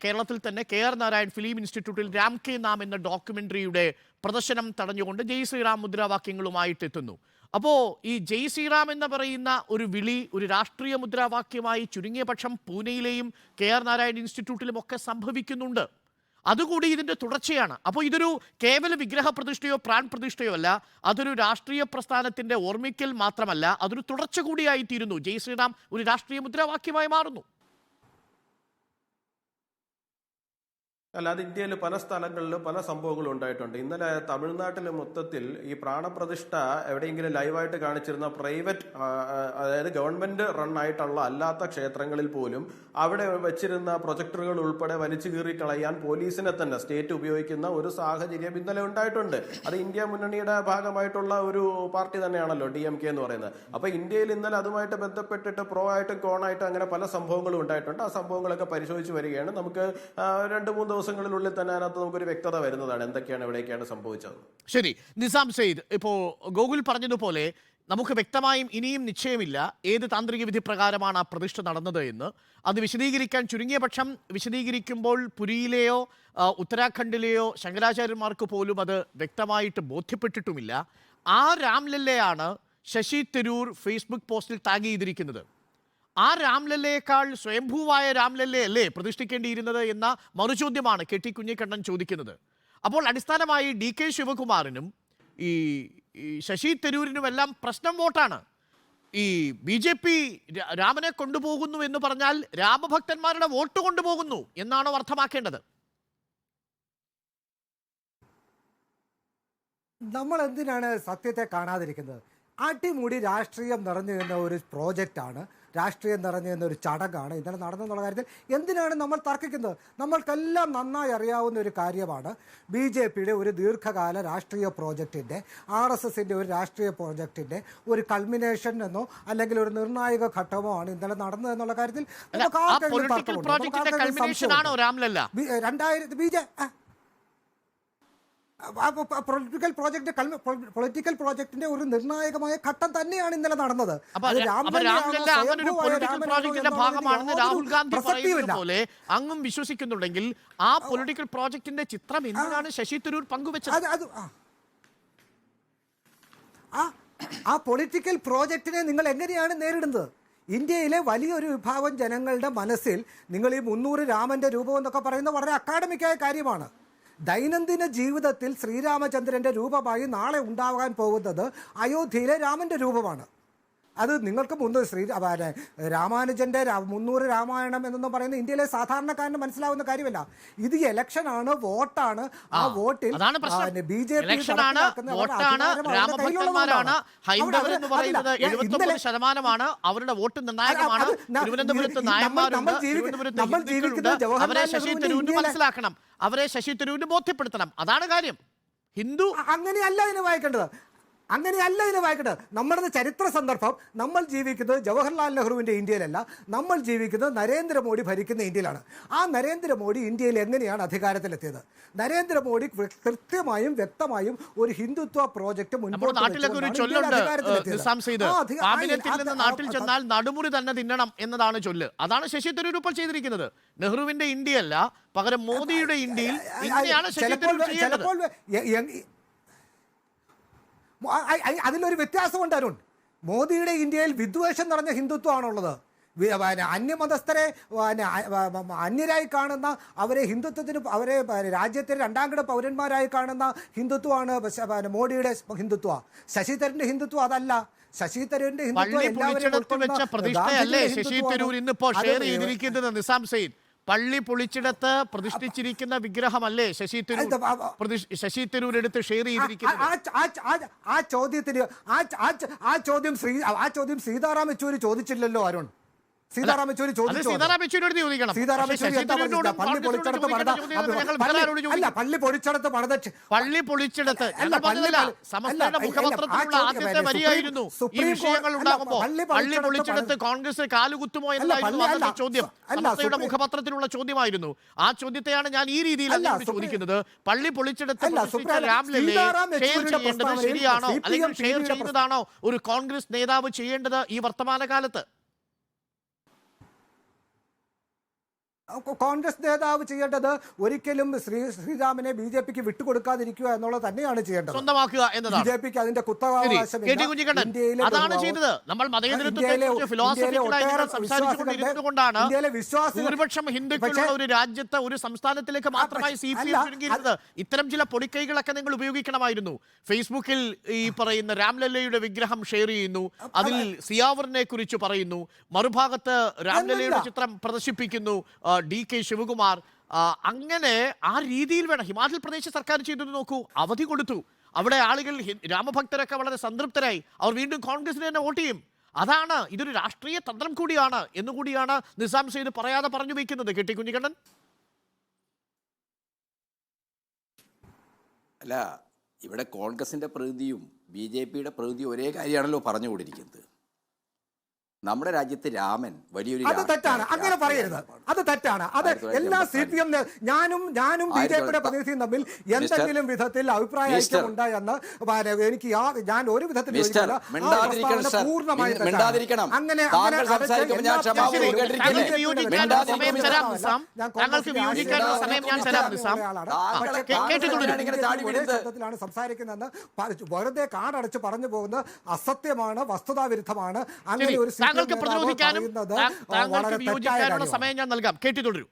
കേരളത്തിൽ തന്നെ KR നാരായൺ ഫിലിം ഇൻസ്റ്റിറ്റ്യൂട്ടിൽ രാം കെ നാം എന്ന ഡോക്യുമെന്ററിയുടെ പ്രദർശനം തടഞ്ഞുകൊണ്ട് ജയ് ശ്രീറാം മുദ്രാവാക്യങ്ങളുമായിട്ട് എത്തുന്നു. അപ്പോൾ ഈ ജയ് ശ്രീറാം എന്ന് പറയുന്ന ഒരു വിളി ഒരു രാഷ്ട്രീയ മുദ്രാവാക്യമായി ചുരുങ്ങിയ പക്ഷം പൂനെയിലെയും KR നാരായൺ ഇൻസ്റ്റിറ്റ്യൂട്ടിലും ഒക്കെ സംഭവിക്കുന്നുണ്ട്. അതുകൂടി ഇതിന്റെ തുടർച്ചയാണ്. അപ്പോൾ ഇതൊരു കേവല വിഗ്രഹ പ്രതിഷ്ഠയോ പ്രാൺ പ്രതിഷ്ഠയോ അല്ല, അതൊരു രാഷ്ട്രീയ പ്രസ്ഥാനത്തിന്റെ ഓർമ്മിക്കൽ മാത്രമല്ല, അതൊരു തുടർച്ച കൂടിയായി തീരുന്നു. ജയ് ശ്രീറാം ഒരു രാഷ്ട്രീയ മുദ്രാവാക്യമായി മാറുന്നു. അല്ലാതെ ഇന്ത്യയിൽ പല സ്ഥലങ്ങളിലും പല സംഭവങ്ങളും ഉണ്ടായിട്ടുണ്ട്. ഇന്നലെ തമിഴ്നാട്ടിൽ മൊത്തത്തിൽ ഈ പ്രാണപ്രതിഷ്ഠ എവിടെയെങ്കിലും ലൈവായിട്ട് കാണിച്ചിരുന്ന പ്രൈവറ്റ്, അതായത് ഗവൺമെന്റ് റൺ ആയിട്ടുള്ള അല്ലാത്ത ക്ഷേത്രങ്ങളിൽ പോലും അവിടെ വെച്ചിരുന്ന പ്രൊജക്ടറുകൾ ഉൾപ്പെടെ വലിച്ചു കീറി കളയാൻ പോലീസിനെ തന്നെ സ്റ്റേറ്റ് ഉപയോഗിക്കുന്ന ഒരു സാഹചര്യം ഇന്നലെ ഉണ്ടായിട്ടുണ്ട്. അത് ഇന്ത്യ മുന്നണിയുടെ ഭാഗമായിട്ടുള്ള ഒരു പാർട്ടി തന്നെയാണല്ലോ DMK എന്ന് പറയുന്നത്. അപ്പൊ ഇന്ത്യയിൽ ഇന്നലെ അതുമായിട്ട് ബന്ധപ്പെട്ടിട്ട് പ്രോ ആയിട്ടും കോണായിട്ടും അങ്ങനെ പല സംഭവങ്ങളും ഉണ്ടായിട്ടുണ്ട്. ആ സംഭവങ്ങളൊക്കെ പരിശോധിച്ച് വരികയാണ്. നമുക്ക് 2-3 ദിവസങ്ങളിലുള്ളിൽ തന്നെ അതിനകത്ത് നമുക്കൊരു വ്യക്തത വരുന്നതാണ് എന്തൊക്കെയാണ് എവിടെയൊക്കെയാണ് സംഭവിച്ചത്. ശരി, നിസാം സെയ്ദ്, ഇപ്പോൾ ഗോകുൽ പറഞ്ഞതുപോലെ നമുക്ക് വ്യക്തമായും ഇനിയും നിശ്ചയമില്ല ഏത് താന്ത്രിക വിധി പ്രകാരമാണ് ആ പ്രതിഷ്ഠ നടന്നത് എന്ന്. അത് വിശദീകരിക്കാൻ ചുരുങ്ങിയ പക്ഷം വിശദീകരിക്കുമ്പോൾ പുരിയിലെയോ ഉത്തരാഖണ്ഡിലെയോ ശങ്കരാചാര്യന്മാർക്ക് പോലും അത് വ്യക്തമായിട്ട് ബോധ്യപ്പെട്ടിട്ടുമില്ല. ആ രാംലല്ലയാണ് ശശി തരൂർ ഫേസ്ബുക്ക് പോസ്റ്റിൽ ടാഗ് ചെയ്തിരിക്കുന്നത്. ആ രാംലല്ലയേക്കാൾ സ്വയംഭൂവായ രാംലല്ലയല്ലേ പ്രതിഷ്ഠിക്കേണ്ടിയിരുന്നത് എന്ന മറുചോദ്യമാണ് KT കുഞ്ഞിക്കണ്ണൻ ചോദിക്കുന്നത്. അപ്പോൾ അടിസ്ഥാനമായി DK ശിവകുമാറിനും ഈ ശശി തരൂരിനുമെല്ലാം പ്രശ്നം വോട്ടാണ്. ഈ BJP രാമനെ കൊണ്ടുപോകുന്നു എന്ന് പറഞ്ഞാൽ രാമഭക്തന്മാരുടെ വോട്ട് കൊണ്ടുപോകുന്നു എന്നാണോ അർത്ഥമാക്കേണ്ടത്? നമ്മൾ എന്തിനാണ് സത്യത്തെ കാണാതിരിക്കുന്നത്? അടിമുടി രാഷ്ട്രീയം നിറഞ്ഞു നിന്ന ഒരു പ്രോജക്റ്റാണ്, രാഷ്ട്രീയം നിറഞ്ഞു നിന്ന ഒരു ചടങ്ങാണ് ഇന്നലെ നടന്നെന്നുള്ള കാര്യത്തിൽ എന്തിനാണ് നമ്മൾ തർക്കിക്കുന്നത്? നമ്മൾക്കെല്ലാം നന്നായി അറിയാവുന്ന ഒരു കാര്യമാണ് BJPയുടെ ഒരു ദീർഘകാല രാഷ്ട്രീയ പ്രോജക്റ്റിൻ്റെ, RSSൻ്റെ ഒരു രാഷ്ട്രീയ പ്രോജക്റ്റിൻ്റെ ഒരു കൾമിനേഷൻ എന്നോ അല്ലെങ്കിൽ ഒരു നിർണായക ഘട്ടമോ ആണ് ഇന്നലെ നടന്നതെന്നുള്ള കാര്യത്തിൽ പൊളിറ്റിക്കൽ പ്രോജക്ടിന്റെ ഒരു നിർണായകമായ ഘട്ടം തന്നെയാണ് ഇന്നലെ നടന്നത്. രാഹുൽ ഗാന്ധി പറയുന്നത് പോലെ അങ്ങും വിശ്വസിക്കുന്നുണ്ടെങ്കിൽ ആ പൊളിറ്റിക്കൽ പ്രോജക്ടിന്റെ ചിത്രം എന്തിനാണ് ശശി തരൂർ പങ്കുവെച്ചത്? ആ പൊളിറ്റിക്കൽ പ്രോജക്റ്റിനെ നിങ്ങൾ എങ്ങനെയാണ് നേരിടുന്നത്? ഇന്ത്യയിലെ വലിയൊരു വിഭാഗം ജനങ്ങളുടെ മനസ്സിൽ നിങ്ങൾ ഈ 300 രാമന്റെ രൂപം എന്നൊക്കെ പറയുന്നത് വളരെ അക്കാഡമിക്കായ കാര്യമാണ്. ദൈനംദിന ജീവിതത്തിൽ ശ്രീരാമചന്ദ്രൻ്റെ രൂപമായി നാളെ ഉണ്ടാകാൻ പോകുന്നത് അയോധ്യയിലെ രാമൻ്റെ രൂപമാണ്. അത് നിങ്ങൾക്ക് രാമാനുജന്റെ 300 രാമായണം എന്നൊന്നും പറയുന്നത് ഇന്ത്യയിലെ സാധാരണക്കാരന് മനസ്സിലാവുന്ന കാര്യമല്ല. ഇത് ഇലക്ഷനാണ്, വോട്ടാണ്. ആ വോട്ടിൽ BJP അവരുടെ വോട്ട് നിർണായകമാണ്. തിരുവനന്തപുരത്ത് നായന്മാരുണ്ട്, അവരെ ശശി തരൂരിന് മനസ്സിലാക്കണം, അവരെ ശശി തരൂരിന് ബോധ്യപ്പെടുത്തണം. അതാണ് കാര്യം. ഹിന്ദു അങ്ങനെയല്ല ഇതിനെ വായിക്കേണ്ടത്. അങ്ങനെയല്ല ഇതിനെ വായിക്കട്ടെ. നമ്മുടെ ചരിത്ര സന്ദർഭം, നമ്മൾ ജീവിക്കുന്നത് ജവഹർലാൽ നെഹ്റുവിൻ്റെ ഇന്ത്യയിലല്ല, നമ്മൾ ജീവിക്കുന്നത് നരേന്ദ്രമോദി ഭരിക്കുന്ന ഇന്ത്യയിലാണ്. ആ നരേന്ദ്രമോദി ഇന്ത്യയിൽ എങ്ങനെയാണ് അധികാരത്തിലെത്തിയത്? നരേന്ദ്രമോദി കൃത്യമായും വ്യക്തമായും ഒരു ഹിന്ദുത്വ പ്രോജക്റ്റ് മുൻപോട്ട് നാട്ടിലൊക്കെ ഒരു ചൊല്ലുണ്ട് നിസാം സെയ്ദ്, കാബിനറ്റിൽ നിന്ന് നാട്ടിൽ ചെന്നാൽ നടുമുറി തന്നെ തിന്നണം എന്നതാണ് ചൊല്ല്. അതാണ് ശശി തരൂർ ഇപ്പോൾ ചെയ്തിരിക്കുന്നത്. നെഹ്റുവിന്റെ ഇന്ത്യയല്ല, പകരം മോദിയുടെ ഇന്ത്യയിൽ ഇങ്ങനെയാണ് ശശി തരൂർ ചെയ്യേണ്ടത്. അതിലൊരു വ്യത്യാസമുണ്ട് അരുൺ. മോദിയുടെ ഇന്ത്യയിൽ വിദ്വേഷം നിറഞ്ഞ ഹിന്ദുത്വമാണുള്ളത്. അന്യമതസ്ഥരെ അന്യരായി കാണുന്ന, അവരെ ഹിന്ദുത്വത്തിന്, അവരെ രാജ്യത്തെ രണ്ടാംകിട പൗരന്മാരായി കാണുന്ന ഹിന്ദുത്വമാണ് മോഡിയുടെ ഹിന്ദുത്വ. ശശി തരൂരിന്റെ ഹിന്ദുത്വം അതല്ല. ശശി തരൂരിന്റെ പ്രതിഷ്ഠയല്ലേ ശശി തരൂർ ഇന്നിപ്പോ ഷെയർ ചെയ്തിരിക്കുന്നത് നിസാം സെയ്ദ്? പള്ളി പൊളിച്ചിടത്ത് പ്രതിഷ്ഠിച്ചിരിക്കുന്ന വിഗ്രഹമല്ലേ ശശി തരൂർ എടുത്ത് ഷെയർ ചെയ്തിരിക്കുന്നത്? ആ ചോദ്യം സീതാറാം യെച്ചൂരി ചോദിച്ചില്ലല്ലോ അരുൺ. സീതാറാം യെച്ചൂരി പള്ളി പൊളിച്ചിടത്ത് ആദ്യത്തെ വരിയായിരുന്നു ഈ വിഷയങ്ങൾ ഉണ്ടാകുമ്പോൾ പള്ളി പൊളിച്ചിടത്ത് കോൺഗ്രസ് കാലുകുത്തുമോ എന്നായിരുന്നു ചോദ്യം. സമസ്തയുടെ മുഖപത്രത്തിലുള്ള ചോദ്യമായിരുന്നു. ആ ചോദ്യത്തെയാണ് ഞാൻ ഈ രീതിയിലല്ല ചോദിക്കുന്നത്. പള്ളി പൊളിച്ചിടത്ത് രാംലല്ലേ ഷെയർ ചെയ്യേണ്ടത് ശരിയാണോ, അല്ലെങ്കിൽ ഷെയർ ചെയ്യുന്നതാണോ ഒരു കോൺഗ്രസ് നേതാവ് ചെയ്യേണ്ടത് ഈ വർത്തമാന കാലത്ത്? കോൺഗ്രസ് നേതാവ് ചെയ്യേണ്ടത് ഒരിക്കലും ശ്രീരാമനെ ബി.ജെ.പിക്ക് വിട്ടുകൊടുക്കാതിരിക്കുക എന്നുള്ളത് തന്നെയാണ് ചെയ്യേണ്ടത്. സ്വന്തമാക്കുക എന്നതാണ് ബി.ജെ.പിക്ക് അതിന്റെ കുത്തവാവകാശം. അതാണ് ചെയ്തത്. നമ്മൾ സംസാരിച്ചുകൊണ്ടിരുന്നതുകൊണ്ടാണ് ഭൂരിപക്ഷം ഹിന്ദുക്കളുള്ള ഒരു രാജ്യത്ത്, ഒരു സംസ്ഥാനത്തിലേക്ക് മാത്രമായി CPM ചുരുങ്ങിയിരുന്നത്. ഇത്തരം ചില പൊടിക്കൈകളൊക്കെ നിങ്ങൾ ഉപയോഗിക്കണമായിരുന്നു. ഫേസ്ബുക്കിൽ ഈ പറയുന്ന രാംലല്ലയുടെ വിഗ്രഹം ഷെയർ ചെയ്യുന്നു, അതിൽ സിയാവറിനെ കുറിച്ച് പറയുന്നു, മറുഭാഗത്ത് രാംലല്ലയുടെ ചിത്രം പ്രദർശിപ്പിക്കുന്നു DK ശിവകുമാർ. അങ്ങനെ ആ രീതിയിൽ വേണം. ഹിമാചൽ പ്രദേശ് സർക്കാർ ചെയ്തത് നോക്കൂ, അവധി കൊടുത്തു. അവിടെ ആളുകൾ, രാമഭക്തരൊക്കെ വളരെ സംതൃപ്തരായി. അവർ വീണ്ടും കോൺഗ്രസിന് തന്നെ വോട്ട് ചെയ്യും. അതാണ്, ഇതൊരു രാഷ്ട്രീയ തന്ത്രം കൂടിയാണ് എന്നുകൂടിയാണ് നിസാം സെയ്ദ് പറയാതെ പറഞ്ഞു വയ്ക്കുന്നത്. കെ ടി കുഞ്ഞിക്കണ്ണൻ, അല്ല, ഇവിടെ കോൺഗ്രസിൻ്റെ പ്രതിനിധിയും BJPയുടെ പ്രതിനിധിയും ഒരേ കാര്യമാണല്ലോ പറഞ്ഞുകൊണ്ടിരിക്കുന്നത്. നമ്മുടെ രാജ്യത്ത് രാമൻ വലിയൊരു, അത് തെറ്റാണ്, അങ്ങനെ പറയരുത്. അത് തെറ്റാണ്. അത് എല്ലാ CPM ഞാനും BJPയുടെ പ്രതിനിധിയും തമ്മിൽ എന്തെങ്കിലും വിധത്തിൽ അഭിപ്രായ ഐക്യം ഉണ്ടായെന്ന് എനിക്ക് ഞാൻ ഒരു വിധത്തിൽ പൂർണ്ണമായി അങ്ങനെ സംസാരിക്കുന്നതെന്ന് വെറുതെ കാടടച്ച് പറഞ്ഞു പോകുന്നത് അസത്യമാണ്, വസ്തുതാവിരുദ്ധമാണ്. അങ്ങനെ ഒരു താങ്കൾക്ക് പ്രതിരോധിക്കാനും താങ്കൾക്ക് വിയോജിക്കാനുള്ള സമയം ഞാൻ നൽകാം. കേട്ടി തുടരൂ.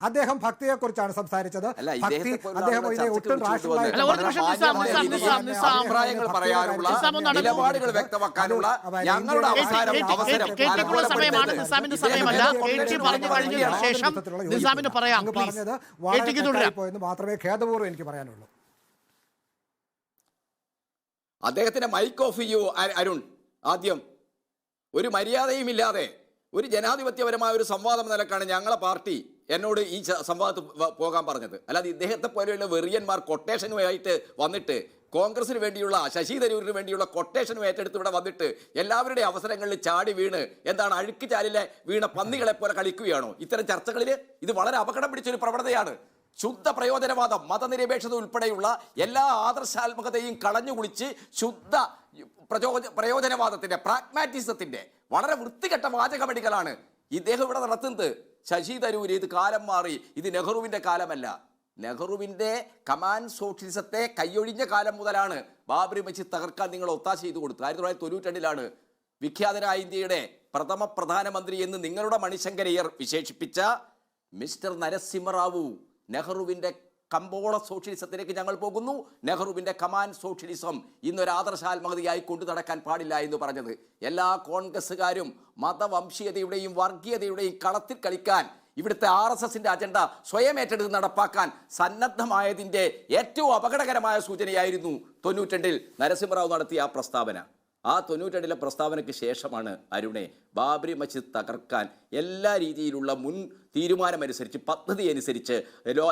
അദ്ദേഹം ഭക്തിയെ കുറിച്ചാണ് സംസാരിച്ചത്. അദ്ദേഹം ഒട്ടും മാത്രമേ ഖേദപൂർവ്വം എനിക്ക് പറയാനുള്ളൂ. അദ്ദേഹത്തിന്റെ മൈക്ക് ഓഫ് ചെയ്യൂ അരുൺ. ആദ്യം ഒരു മര്യാദയുമില്ലാതെ ഒരു ജനാധിപത്യപരമായ ഒരു സംവാദം നിലക്കാണ് ഞങ്ങളെ പാർട്ടി എന്നോട് ഈ സംവാദത്തിൽ പോകാൻ പറഞ്ഞത്. അല്ലാതെ ഇദ്ദേഹത്തെ പോലെയുള്ള വെറിയന്മാർ കൊട്ടേഷനുമായിട്ട് വന്നിട്ട് കോൺഗ്രസിന് വേണ്ടിയുള്ള, ശശി തരൂരിന് വേണ്ടിയുള്ള കൊട്ടേഷനും ഏറ്റെടുത്ത് ഇവിടെ വന്നിട്ട് എല്ലാവരുടെ അവസരങ്ങളിൽ ചാടി വീണ് എന്താണ് അഴുക്ക് ചാലിലെ വീണ പന്നികളെ പോലെ കളിക്കുകയാണോ? ഇത്തരം ചർച്ചകളിൽ ഇത് വളരെ അപകടം പിടിച്ചൊരു പ്രവണതയാണ്. ശുദ്ധ പ്രയോജനവാദം, മതനിരപേക്ഷത ഉൾപ്പെടെയുള്ള എല്ലാ ആദർശാത്മകതയും കളഞ്ഞുകുളിച്ച് ശുദ്ധ പ്രയോജനവാദത്തിന്റെ, പ്രാഗ്മാറ്റിസത്തിന്റെ വളരെ വൃത്തികെട്ട വാചകമടികളാണ് ഇദ്ദേഹം ഇവിടെ നടത്തുന്നത്. ശശി തരൂര് ഇത് കാലം മാറി, ഇത് നെഹ്റുവിന്റെ കാലമല്ല. നെഹ്റുവിന്റെ കമാൻഡ് സോഷ്യലിസത്തെ കൈയൊഴിഞ്ഞ കാലം മുതലാണ് ബാബറി മസ്ജിദ് തകർക്കാൻ നിങ്ങൾ ഒത്താശ ചെയ്തു കൊടുത്തത്. 1992 വിഖ്യാതനായ ഇന്ത്യയുടെ പ്രഥമ പ്രധാനമന്ത്രി എന്ന് നിങ്ങളുടെ മണിശങ്കരയ്യർ വിശേഷിപ്പിച്ച മിസ്റ്റർ നരസിംഹറാവു നെഹ്റുവിന്റെ കമ്പോള സോഷ്യലിസത്തിലേക്ക് ഞങ്ങൾ പോകുന്നു, നെഹ്റുവിന്റെ കമാൻഡ് സോഷ്യലിസം ഇന്നൊരു ആദർശാത്മകതയായി കൊണ്ടു നടക്കാൻ പാടില്ല എന്ന് പറഞ്ഞത്. എല്ലാ കോൺഗ്രസ്സുകാരും മതവംശീയതയുടെയും വർഗീയതയുടെയും കളത്തിൽ കളിക്കാൻ, ഇവിടുത്തെ RSSന്റെ അജണ്ട സ്വയം ഏറ്റെടുത്ത് നടപ്പാക്കാൻ സന്നദ്ധമായതിൻ്റെ ഏറ്റവും അപകടകരമായ സൂചനയായിരുന്നു 92 നരസിംഹറാവു നടത്തിയ ആ പ്രസ്താവന. ആ 92-ലെ പ്രസ്താവനയ്ക്ക് ശേഷമാണ് അരുണെ ബാബറി മസ്ജിദ് തകർക്കാൻ എല്ലാ രീതിയിലുള്ള മുൻ തീരുമാനമനുസരിച്ച് പദ്ധതി അനുസരിച്ച്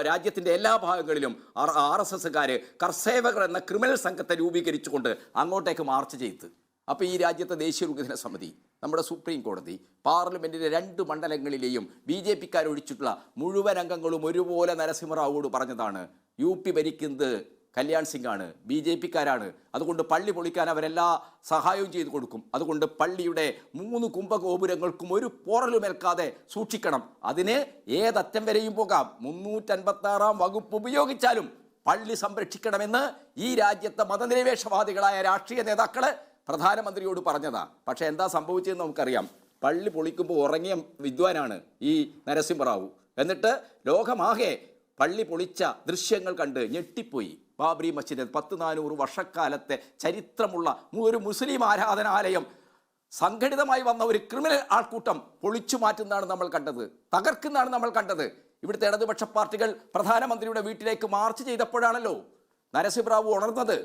രാജ്യത്തിൻ്റെ എല്ലാ ഭാഗങ്ങളിലും RSSകാർ കർസേവകർ എന്ന ക്രിമിനൽ സംഘത്തെ രൂപീകരിച്ചുകൊണ്ട് അങ്ങോട്ടേക്ക് മാർച്ച് ചെയ്ത്. അപ്പോൾ ഈ രാജ്യത്തെ ദേശീയ വികസന സമിതി, നമ്മുടെ സുപ്രീം കോടതി, പാർലമെൻറ്റിലെ 2 മണ്ഡലങ്ങളിലെയും BJPക്കാരൊഴിച്ചിട്ടുള്ള മുഴുവൻ അംഗങ്ങളും ഒരുപോലെ നരസിംഹറാവുവോട് പറഞ്ഞതാണ് UP ഭരിക്കുന്നത് കല്യാൺ സിംഗ് ആണ്, BJPക്കാരാണ്, അതുകൊണ്ട് പള്ളി പൊളിക്കാൻ അവരെല്ലാ സഹായവും ചെയ്തു കൊടുക്കും, അതുകൊണ്ട് പള്ളിയുടെ 3 കുംഭഗോപുരങ്ങൾക്കും ഒരു പോറലുമേൽക്കാതെ സൂക്ഷിക്കണം, അതിന് ഏതറ്റം വരെയും പോകാം, 356-ാം വകുപ്പ് ഉപയോഗിച്ചാലും പള്ളി സംരക്ഷിക്കണമെന്ന് ഈ രാജ്യത്തെ മതനിരപേക്ഷവാദികളായ രാഷ്ട്രീയ നേതാക്കൾ പ്രധാനമന്ത്രിയോട് പറഞ്ഞതാ. പക്ഷേ എന്താ സംഭവിച്ചതെന്ന് നമുക്കറിയാം. പള്ളി പൊളിക്കുമ്പോൾ ഉറങ്ങിയ വിദ്വാനാണ് ഈ നരസിംഹറാവു. എന്നിട്ട് ലോകമാകെ പള്ളി പൊളിച്ച ദൃശ്യങ്ങൾ കണ്ട് ഞെട്ടിപ്പോയി. ബാബറി മസ്ജിദ് 400 വർഷക്കാലത്തെ ചരിത്രമുള്ള ഒരു മുസ്ലിം ആരാധനാലയം സംഘടിതമായി വന്ന ഒരു ക്രിമിനൽ ആൾക്കൂട്ടം പൊളിച്ചു മാറ്റുന്നതാണ് നമ്മൾ കണ്ടത്, തകർക്കുന്നതാണ് നമ്മൾ കണ്ടത്. ഇവിടുത്തെ ഇടതുപക്ഷ പാർട്ടികൾ പ്രധാനമന്ത്രിയുടെ വീട്ടിലേക്ക് മാർച്ച് ചെയ്തപ്പോഴാണല്ലോ നരസിംഹറാവു ഉണർന്നത്.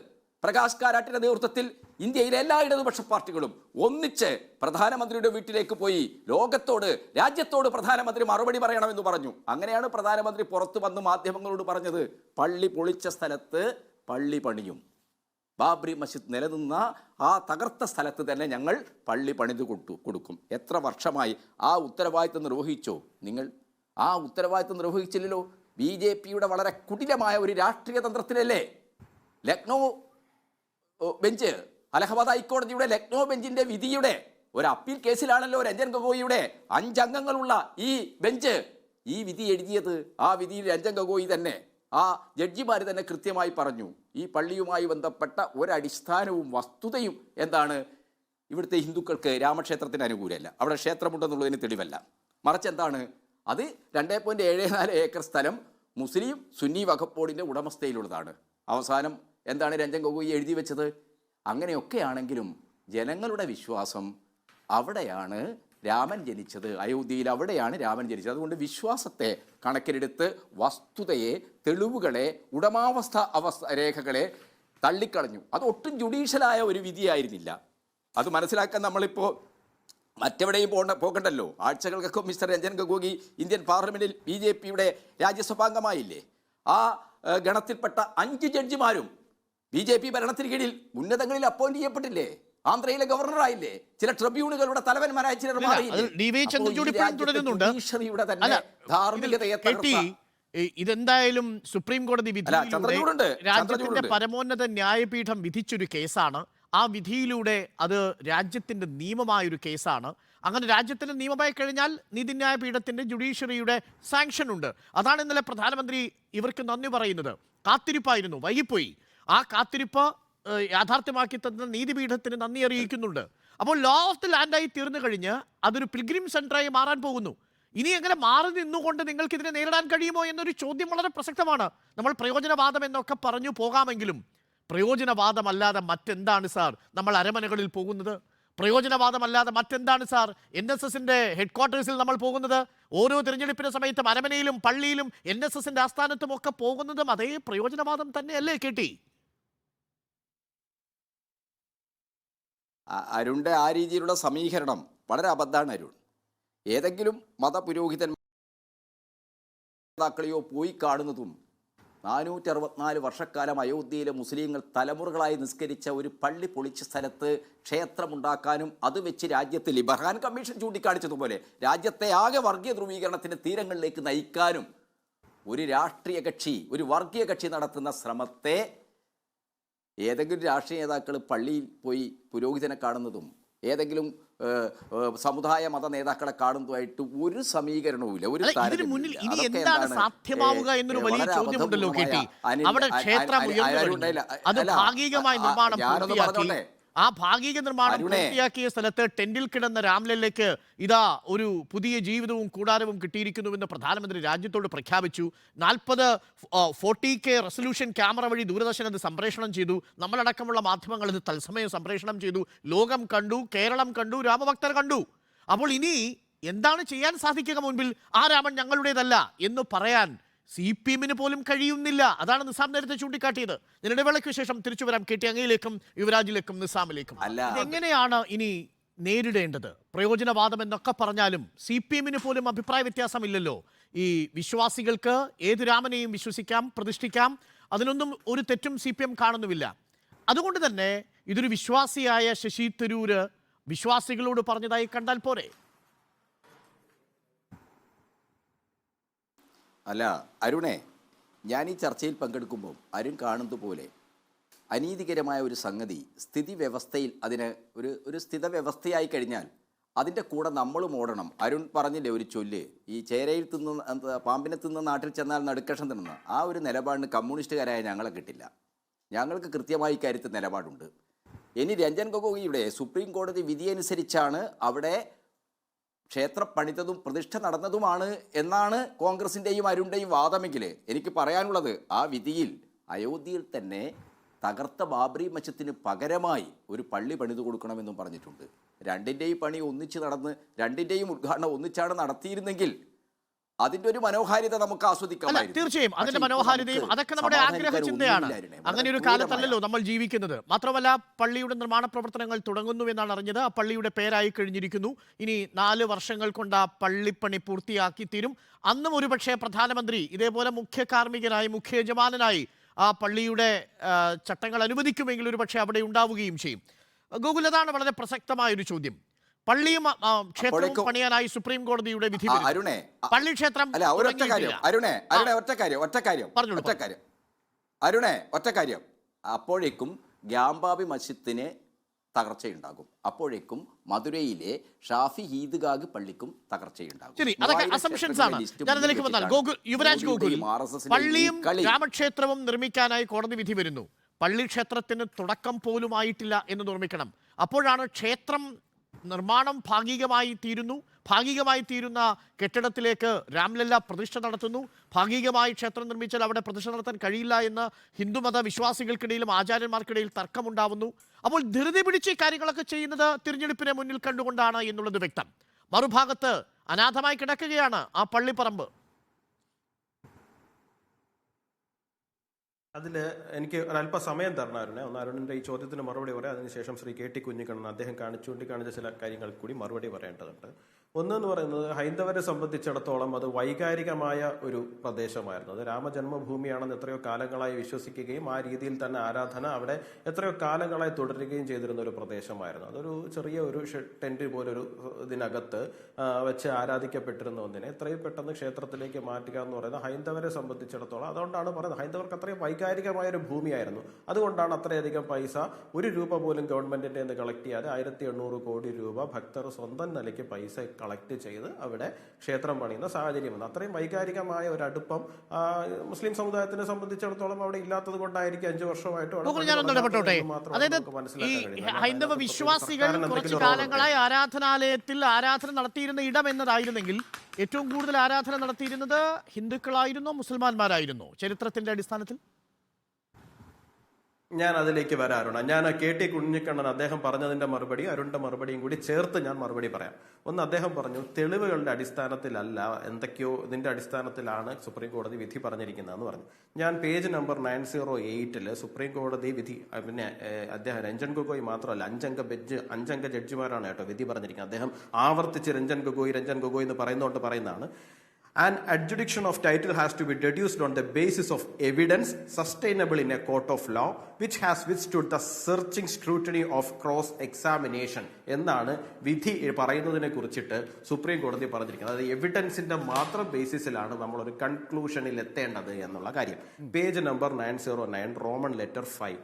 പ്രകാശ് കാരാട്ടിന്റെ നേതൃത്വത്തിൽ ഇന്ത്യയിലെ എല്ലാ ഇടതുപക്ഷ പാർട്ടികളും ഒന്നിച്ച് പ്രധാനമന്ത്രിയുടെ വീട്ടിലേക്ക് പോയി ലോകത്തോട്, രാജ്യത്തോട് പ്രധാനമന്ത്രി മറുപടി പറയണമെന്ന് പറഞ്ഞു. അങ്ങനെയാണ് പ്രധാനമന്ത്രി പുറത്തു വന്ന് മാധ്യമങ്ങളോട് പറഞ്ഞത്, പള്ളി പൊളിച്ച സ്ഥലത്ത് പള്ളി പണിയും, ബാബറി മസ്ജിദ് നിലനിന്ന ആ തകർത്ത സ്ഥലത്ത് തന്നെ ഞങ്ങൾ പള്ളി പണിത് കൊടുക്കും. എത്ര വർഷമായി ആ ഉത്തരവാദിത്വം നിർവഹിച്ചോ നിങ്ങൾ? ആ ഉത്തരവാദിത്വം നിർവഹിച്ചില്ലല്ലോ. BJPയുടെ വളരെ കുടിലമായ ഒരു രാഷ്ട്രീയ തന്ത്രത്തിലല്ലേ ലക്നൗ ബെഞ്ച്, അലഹബാദ് ഹൈക്കോടതിയുടെ ലക്നൗ ബെഞ്ചിന്റെ വിധിയുടെ ഒരു അപ്പീൽ കേസിലാണല്ലോ രഞ്ജൻ ഗൊഗോയിയുടെ 5 അംഗങ്ങളുള്ള ഈ ബെഞ്ച് ഈ വിധി എഴുതിയത്. ആ വിധിയിൽ രഞ്ജൻ ഗൊഗോയി തന്നെ, ആ ജഡ്ജിമാർ തന്നെ കൃത്യമായി പറഞ്ഞു, ഈ പള്ളിയുമായി ബന്ധപ്പെട്ട ഒരടിസ്ഥാനവും വസ്തുതയും എന്താണ്, ഇവിടുത്തെ ഹിന്ദുക്കൾക്ക് രാമക്ഷേത്രത്തിന് അനുകൂലമല്ല, അവിടെ ക്ഷേത്രമുണ്ടെന്നുള്ളതിന് തെളിവല്ല, മറിച്ച് എന്താണ്, അത് 2.74 ഏക്കർ സ്ഥലം മുസ്ലിം സുന്നി വഖഫ് ബോർഡിൻ്റെ ഉടമസ്ഥയിലുള്ളതാണ്. അവസാനം എന്താണ് രഞ്ജൻ ഗൊഗോയി എഴുതി വെച്ചത്? അങ്ങനെയൊക്കെയാണെങ്കിലും ജനങ്ങളുടെ വിശ്വാസം അവിടെയാണ് രാമൻ ജനിച്ചത്, അയോധ്യയിൽ അവിടെയാണ് രാമൻ ജനിച്ചത്. അതുകൊണ്ട് വിശ്വാസത്തെ കണക്കിലെടുത്ത് വസ്തുതയെ, തെളിവുകളെ, ഉടമാവസ്ഥ രേഖകളെ തള്ളിക്കളഞ്ഞു. അത് ഒട്ടും ജുഡീഷ്യലായ ഒരു വിധിയായിരുന്നില്ല. അത് മനസ്സിലാക്കാൻ നമ്മളിപ്പോൾ മറ്റെവിടെയും പോകണ്ടല്ലോ. ആഴ്ചകൾക്കൊക്കെ മിസ്റ്റർ രഞ്ജൻ ഗൊഗോയി ഇന്ത്യൻ പാർലമെൻറ്റിൽ BJPയുടെ രാജ്യസഭാംഗമായില്ലേ. ആ ഗണത്തിൽപ്പെട്ട 5 ജഡ്ജിമാരും BJP ഭരണത്തിന് കീഴിൽ ഉന്നതങ്ങളിൽ അപ്പോയിന്റ് ചെയ്യപ്പെട്ടില്ലേ? ആന്ധ്രയിലെ ഗവർണറായില്ലേ? ചില ട്രിബ്യൂണുകളുടെ തലവന്മാരായ ചിലർ ഇതെന്തായാലും സുപ്രീം കോടതി വിധിയിലൂടെ രാജ്യത്തിന്റെ പരമോന്നത ന്യായപീഠം വിധിച്ചൊരു കേസാണ്. ആ വിധിയിലൂടെ അത് രാജ്യത്തിന്റെ നിയമമായൊരു കേസാണ്. അങ്ങനെ രാജ്യത്തിന്റെ നിയമമായി കഴിഞ്ഞാൽ നീതിന്യായ പീഠത്തിന്റെ ജുഡീഷ്യറിയുടെ സാങ്ഷൻ ഉണ്ട്. അതാണ് ഇന്നലെ പ്രധാനമന്ത്രി ഇവർക്ക് നന്ദി പറയുന്നത്. കാത്തിരിപ്പായിരുന്നു, വൈകിപ്പോയി. ആ കാത്തിരിപ്പ് യാഥാർത്ഥ്യമാക്കി തന്ന നീതിപീഠത്തിന് നന്ദി അറിയിക്കുന്നുണ്ട്. അപ്പോൾ ലോ ഓഫ് ദി ലാൻഡായി തീർന്നു കഴിഞ്ഞ് അതൊരു പിൽഗ്രിം സെന്ററായി മാറാൻ പോകുന്നു. ഇനി എങ്ങനെ മാറി നിന്നുകൊണ്ട് നിങ്ങൾക്ക് ഇതിനെ നേരിടാൻ കഴിയുമോ എന്നൊരു ചോദ്യം വളരെ പ്രസക്തമാണ്. നമ്മൾ പ്രയോജനവാദം എന്നൊക്കെ പറഞ്ഞു പോകാമെങ്കിലും പ്രയോജനവാദമല്ലാതെ മറ്റെന്താണ് സാർ നമ്മൾ അരമനകളിൽ പോകുന്നത്? പ്രയോജനവാദമല്ലാതെ മറ്റെന്താണ് സാർ NSSന്റെ ഹെഡ് ക്വാർട്ടേഴ്സിൽ നമ്മൾ പോകുന്നത്? ഓരോ തിരഞ്ഞെടുപ്പിന്റെ സമയത്തും അരമനയിലും പള്ളിയിലും NSSന്റെ ആസ്ഥാനത്തും ഒക്കെ പോകുന്നതും അതേ പ്രയോജനവാദം തന്നെയല്ലേ KT? അരുണിന്റെ ആ രീതിയിലുള്ള സമീകരണം വളരെ അബദ്ധമാണ്. അരുൺ ഏതെങ്കിലും മതപുരോഹിതന്മാരെയോ പോയി കാണുന്നതും 464 വർഷക്കാലം അയോധ്യയിലെ മുസ്ലിങ്ങൾ തലമുറകളായി നിസ്കരിച്ച ഒരു പള്ളി പൊളിച്ച സ്ഥലത്ത് ക്ഷേത്രമുണ്ടാക്കാനും അത് വെച്ച് രാജ്യത്തിൽ ബർഹാൻ കമ്മീഷൻ ചൂണ്ടിക്കാണിച്ചതുപോലെ രാജ്യത്തെ ആകെ വർഗീയ ധ്രുവീകരണത്തിൻ്റെ തീരങ്ങളിലേക്ക് നയിക്കാനും ഒരു രാഷ്ട്രീയ കക്ഷി, ഒരു വർഗീയ കക്ഷി നടത്തുന്ന ശ്രമത്തെ ഏതെങ്കിലും രാഷ്ട്രീയ നേതാക്കൾ പള്ളിയിൽ പോയി പുരോഹിതനെ കാണുന്നതും ഏതെങ്കിലും സമുദായ മത നേതാക്കളെ കാണുന്നതുമായിട്ട് ഒരു സമീകരണവുമില്ല. ഒരു എന്താണ് സാധ്യമാവുക എന്നൊരു വലിയ ചോദ്യമുണ്ടല്ലോ KT. അവിടെ ക്ഷേത്രം അത് ഭാഗികമായി നിർമ്മാണം പൂർത്തിയാക്കി, ആ ഭാഗിക നിർമ്മാണം പൂർത്തിയാക്കിയ സ്ഥലത്ത് ടെന്റിൽ കിടന്ന രാംലല്ലയ്ക്ക് ഇതാ ഒരു പുതിയ ജീവിതവും കൂടാരവും കിട്ടിയിരിക്കുന്നുവെന്ന് പ്രധാനമന്ത്രി രാജ്യത്തോട് പ്രഖ്യാപിച്ചു. 40K റെസൊല്യൂഷൻ ക്യാമറ വഴി ദൂരദർശൻ അത് സംപ്രേഷണം ചെയ്തു. നമ്മളടക്കമുള്ള മാധ്യമങ്ങൾ ഇത് തത്സമയം സംപ്രേഷണം ചെയ്തു. ലോകം കണ്ടു, കേരളം കണ്ടു, രാമഭക്തർ കണ്ടു. അപ്പോൾ ഇനി എന്താണ് ചെയ്യാൻ സാധിക്കുക? മുൻപിൽ ആ രാമൻ ഞങ്ങളുടേതല്ല എന്ന് പറയാൻ CPM പോലും കഴിയുന്നില്ല. അതാണ് നിസാം നേരത്തെ ചൂണ്ടിക്കാട്ടിയത്. ഇടവേളയ്ക്ക് ശേഷം തിരിച്ചു വരാം KT അങ്ങയിലേക്കും യുവരാജിലേക്കും നിസാമിലേക്കും. എങ്ങനെയാണ് ഇനി നേരിടേണ്ടത്? പ്രയോജനവാദം എന്നൊക്കെ പറഞ്ഞാലും CPM പോലും അഭിപ്രായ വ്യത്യാസമില്ലല്ലോ. ഈ വിശ്വാസികൾക്ക് ഏത് രാമനെയും വിശ്വസിക്കാം, പ്രതിഷ്ഠിക്കാം, അതിനൊന്നും ഒരു തെറ്റും CPM കാണുന്നുമില്ല. അതുകൊണ്ട് തന്നെ ഇതൊരു വിശ്വാസിയായ ശശി തരൂര് വിശ്വാസികളോട് പറഞ്ഞതായി കണ്ടാൽ പോരെ? അല്ല അരുണേ, ഞാൻ ഈ ചർച്ചയിൽ പങ്കെടുക്കുമ്പോൾ അരുൺ കാണുന്നത് പോലെ അനീതികരമായ ഒരു സംഗതി സ്ഥിതി വ്യവസ്ഥയിൽ അതിന് ഒരു സ്ഥിതവ്യവസ്ഥയായി കഴിഞ്ഞാൽ അതിൻ്റെ കൂടെ നമ്മളും ഓടണം. അരുൺ പറഞ്ഞില്ലേ ഒരു ചൊല്ല്, ഈ ചേരയിൽ തിന്ന് പാമ്പിനെ തിന്ന് നാട്ടിൽ ചെന്നാൽ നടുക്കഷം തിന്നുന്ന ആ ഒരു നിലപാടിന് കമ്മ്യൂണിസ്റ്റുകാരായ ഞങ്ങളെ കിട്ടില്ല. ഞങ്ങൾക്ക് കൃത്യമായി കാര്യത്തിൽ നിലപാടുണ്ട്. ഇനി രഞ്ജൻ ഗൊഗോയിയുടെ സുപ്രീം കോടതി വിധിയനുസരിച്ചാണ് അവിടെ ക്ഷേത്രം പണിതതും പ്രതിഷ്ഠ നടന്നതുമാണ് എന്നാണ് കോൺഗ്രസിൻ്റെയും അരുണിൻ്റെയും വാദമെങ്കിൽ എനിക്ക് പറയാനുള്ളത്, ആ വിധിയിൽ അയോധ്യയിൽ തന്നെ തകർത്ത ബാബറി മസ്ജിദിന് പകരമായി ഒരു പള്ളി പണിതു കൊടുക്കണമെന്നും പറഞ്ഞിട്ടുണ്ട്. രണ്ടിൻ്റെയും പണി ഒന്നിച്ച് നടന്ന് രണ്ടിൻ്റെയും ഉദ്ഘാടനം ഒന്നിച്ചാണ് നടത്തിയിരുന്നെങ്കിൽ അതിന്റെ ഒരു മനോഹാരിത നമുക്ക് ആസ്വദിക്കാം. തീർച്ചയായും അതിന്റെ മനോഹാരിതയും അതൊക്കെ നമ്മുടെ ആഗ്രഹ ചിന്തയാണ്. അങ്ങനെ ഒരു കാലത്തല്ലല്ലോ നമ്മൾ ജീവിക്കുന്നത്. മാത്രമല്ല പള്ളിയുടെ നിർമ്മാണ പ്രവർത്തനങ്ങൾ തുടങ്ങുന്നു എന്നാണ് അറിഞ്ഞത്. ആ പള്ളിയുടെ പേരായി കഴിഞ്ഞിരിക്കുന്നു. ഇനി 4 വർഷങ്ങൾ കൊണ്ട് ആ പള്ളിപ്പണി പൂർത്തിയാക്കി തീരും. അന്നും ഒരുപക്ഷെ പ്രധാനമന്ത്രി ഇതേപോലെ മുഖ്യ കാർമ്മികനായി, മുഖ്യ യജമാനായി ആ പള്ളിയുടെ ചട്ടങ്ങൾ അനുവദിക്കുമെങ്കിൽ ഒരുപക്ഷെ അവിടെ ഉണ്ടാവുകയും ചെയ്യും. ഗോകുലതാണ് വളരെ പ്രസക്തമായൊരു ചോദ്യം. പള്ളിയും ക്ഷേത്രവും പണിയാനായി സുപ്രീം കോടതിയുടെ വിധി. പള്ളി ക്ഷേത്രം ഒറ്റ കാര്യം അപ്പോഴേക്കും ഗ്യാംബാബി മസ്ജിദിന് തകർച്ചയുണ്ടാകും. അപ്പോഴേക്കും മധുരയിലെ ഷാഫി ഈദ്ഗാഹ് പള്ളിക്കും തകർച്ചയുണ്ടാകും. ശരി, അതൊക്കെ അസംഷൻസ് ആണ്. ഞാനതിലേക്ക് വന്നാൽ യുവരാജ് ഗോകുൽ, പള്ളിയും രാമക്ഷേത്രവും നിർമ്മിക്കാനായി കോടതി വിധി വരുന്നു. പള്ളി ക്ഷേത്രത്തിന് തുടക്കം പോലും ആയിട്ടില്ല എന്ന് ഓർമ്മിക്കണം. അപ്പോഴാണ് ക്ഷേത്രം നിർമ്മാണം ഭാഗികമായി തീരുന്ന കെട്ടിടത്തിലേക്ക് രാംലല്ല പ്രതിഷ്ഠ നടത്തുന്നു. ഭാഗികമായി ക്ഷേത്രം നിർമ്മിച്ചാൽ അവിടെ പ്രതിഷ്ഠ നടത്താൻ കഴിയില്ല എന്ന് ഹിന്ദുമത വിശ്വാസികൾക്കിടയിലും ആചാര്യന്മാർക്കിടയിൽ തർക്കമുണ്ടാവുന്നു. അപ്പോൾ ധൃതി പിടിച്ച് കാര്യങ്ങളൊക്കെ ചെയ്യുന്നത് തിരഞ്ഞെടുപ്പിനെ മുന്നിൽ കണ്ടുകൊണ്ടാണ് എന്നുള്ളത് വ്യക്തം. മറുഭാഗത്ത് അനാഥമായി കിടക്കുകയാണ് ആ പള്ളിപ്പറമ്പ്. അതിൽ എനിക്ക് ഒരല്പ സമയം തരണം അരുണേ. ഒന്ന് അരുണിൻ്റെ ഈ ചോദ്യത്തിന് മറുപടി പറയാം. അതിനുശേഷം ശ്രീ KT കുഞ്ഞിക്കണ്ണൻ അദ്ദേഹം ചൂണ്ടിക്കാണിച്ച ചില കാര്യങ്ങൾ കൂടി മറുപടി പറയേണ്ടതുണ്ട്. ഒന്നെന്ന് പറയുന്നത്, ഹൈന്ദവരെ സംബന്ധിച്ചിടത്തോളം അത് വൈകാരികമായ ഒരു പ്രദേശമായിരുന്നു. അത് രാമജന്മഭൂമിയാണെന്ന് എത്രയോ കാലങ്ങളായി വിശ്വസിക്കുകയും ആ രീതിയിൽ തന്നെ ആരാധന അവിടെ എത്രയോ കാലങ്ങളായി തുടരുകയും ചെയ്തിരുന്ന ഒരു പ്രദേശമായിരുന്നു. അതൊരു ചെറിയ ഒരു ടെന്റ് പോലൊരു ഇതിനകത്ത് വെച്ച് ആരാധിക്കപ്പെട്ടിരുന്ന ഒന്നിനെ എത്രയും പെട്ടെന്ന് ക്ഷേത്രത്തിലേക്ക് മാറ്റുക എന്ന് പറയുന്നത് ഹൈന്ദവരെ സംബന്ധിച്ചിടത്തോളം, അതുകൊണ്ടാണ് പറയുന്നത് ഹൈന്ദവർക്ക് അത്രയും വൈകാരികമായ ഒരു ഭൂമിയായിരുന്നു. അതുകൊണ്ടാണ് അത്രയധികം പൈസ, ₹1 പോലും ഗവൺമെന്റിന്റെ നിന്ന് കളക്ട് ചെയ്യാതെ 1800 കോടി രൂപ ഭക്തർ സ്വന്തം നിലയ്ക്ക് പൈസ കളക്ട് ചെയ്ത് അവിടെ ക്ഷേത്രം പണിയുന്ന സാഹചര്യം വന്നു. അത്രയും വൈകാരികമായ ഒരു അടുപ്പം മുസ്ലിം സമുദായത്തിനെ സംബന്ധിച്ചിടത്തോളം അവിടെ ഇല്ലാത്തത് കൊണ്ടായിരിക്കും 5 വർഷമായിട്ട് ഹൈന്ദവ വിശ്വാസികൾ കുറച്ചു കാലങ്ങളായി ആരാധനാലയത്തിൽ ആരാധന നടത്തിയിരുന്ന ഇടം എന്നതായിരുന്നെങ്കിൽ ഏറ്റവും കൂടുതൽ ആരാധന നടത്തിയിരുന്നത് ഹിന്ദുക്കളായിരുന്നോ മുസൽമാന്മാരായിരുന്നോ ചരിത്രത്തിന്റെ അടിസ്ഥാനത്തിൽ? ഞാൻ അതിലേക്ക് വരാറുണ്ട്. ഞാൻ KT കുഞ്ഞിക്കണ്ണൻ അദ്ദേഹം പറഞ്ഞതിന്റെ മറുപടി അരുണിന്റെ മറുപടിയും കൂടി ചേർത്ത് ഞാൻ മറുപടി പറയാം. ഒന്ന്, അദ്ദേഹം പറഞ്ഞു തെളിവുകളുടെ അടിസ്ഥാനത്തിലല്ല, എന്തൊക്കെയോ ഇതിന്റെ അടിസ്ഥാനത്തിലാണ് സുപ്രീം കോടതി വിധി പറഞ്ഞിരിക്കുന്നതെന്ന് പറഞ്ഞു. ഞാൻ പേജ് നമ്പർ 908 സുപ്രീം കോടതി വിധി, പിന്നെ അദ്ദേഹം രഞ്ജൻ ഗൊഗോയ് മാത്രമല്ല 5 അംഗ ജഡ്ജിമാരാണ് കേട്ടോ വിധി പറഞ്ഞിരിക്കുന്നത്. അദ്ദേഹം ആവർത്തിച്ച് രഞ്ജൻ ഗൊഗോയ് എന്ന് പറയുന്നതുകൊണ്ട് പറയുന്നതാണ്. An adjudication of title has to be deduced on the basis of evidence sustainable in a court of law which has withstood the searching scrutiny of cross-examination എന്നാണ് വിധി പറയുന്നതിനെ കുറിച്ചിട്ട് സുപ്രീം കോടതി പറഞ്ഞിരിക്കുന്നത്. അത് എവിഡൻസിന്റെ മാത്രം ബേസിസിലാണ് നമ്മളൊരു കൺക്ലൂഷനിൽ എത്തേണ്ടത് എന്നുള്ള കാര്യം. Page number 909 Roman letter 5.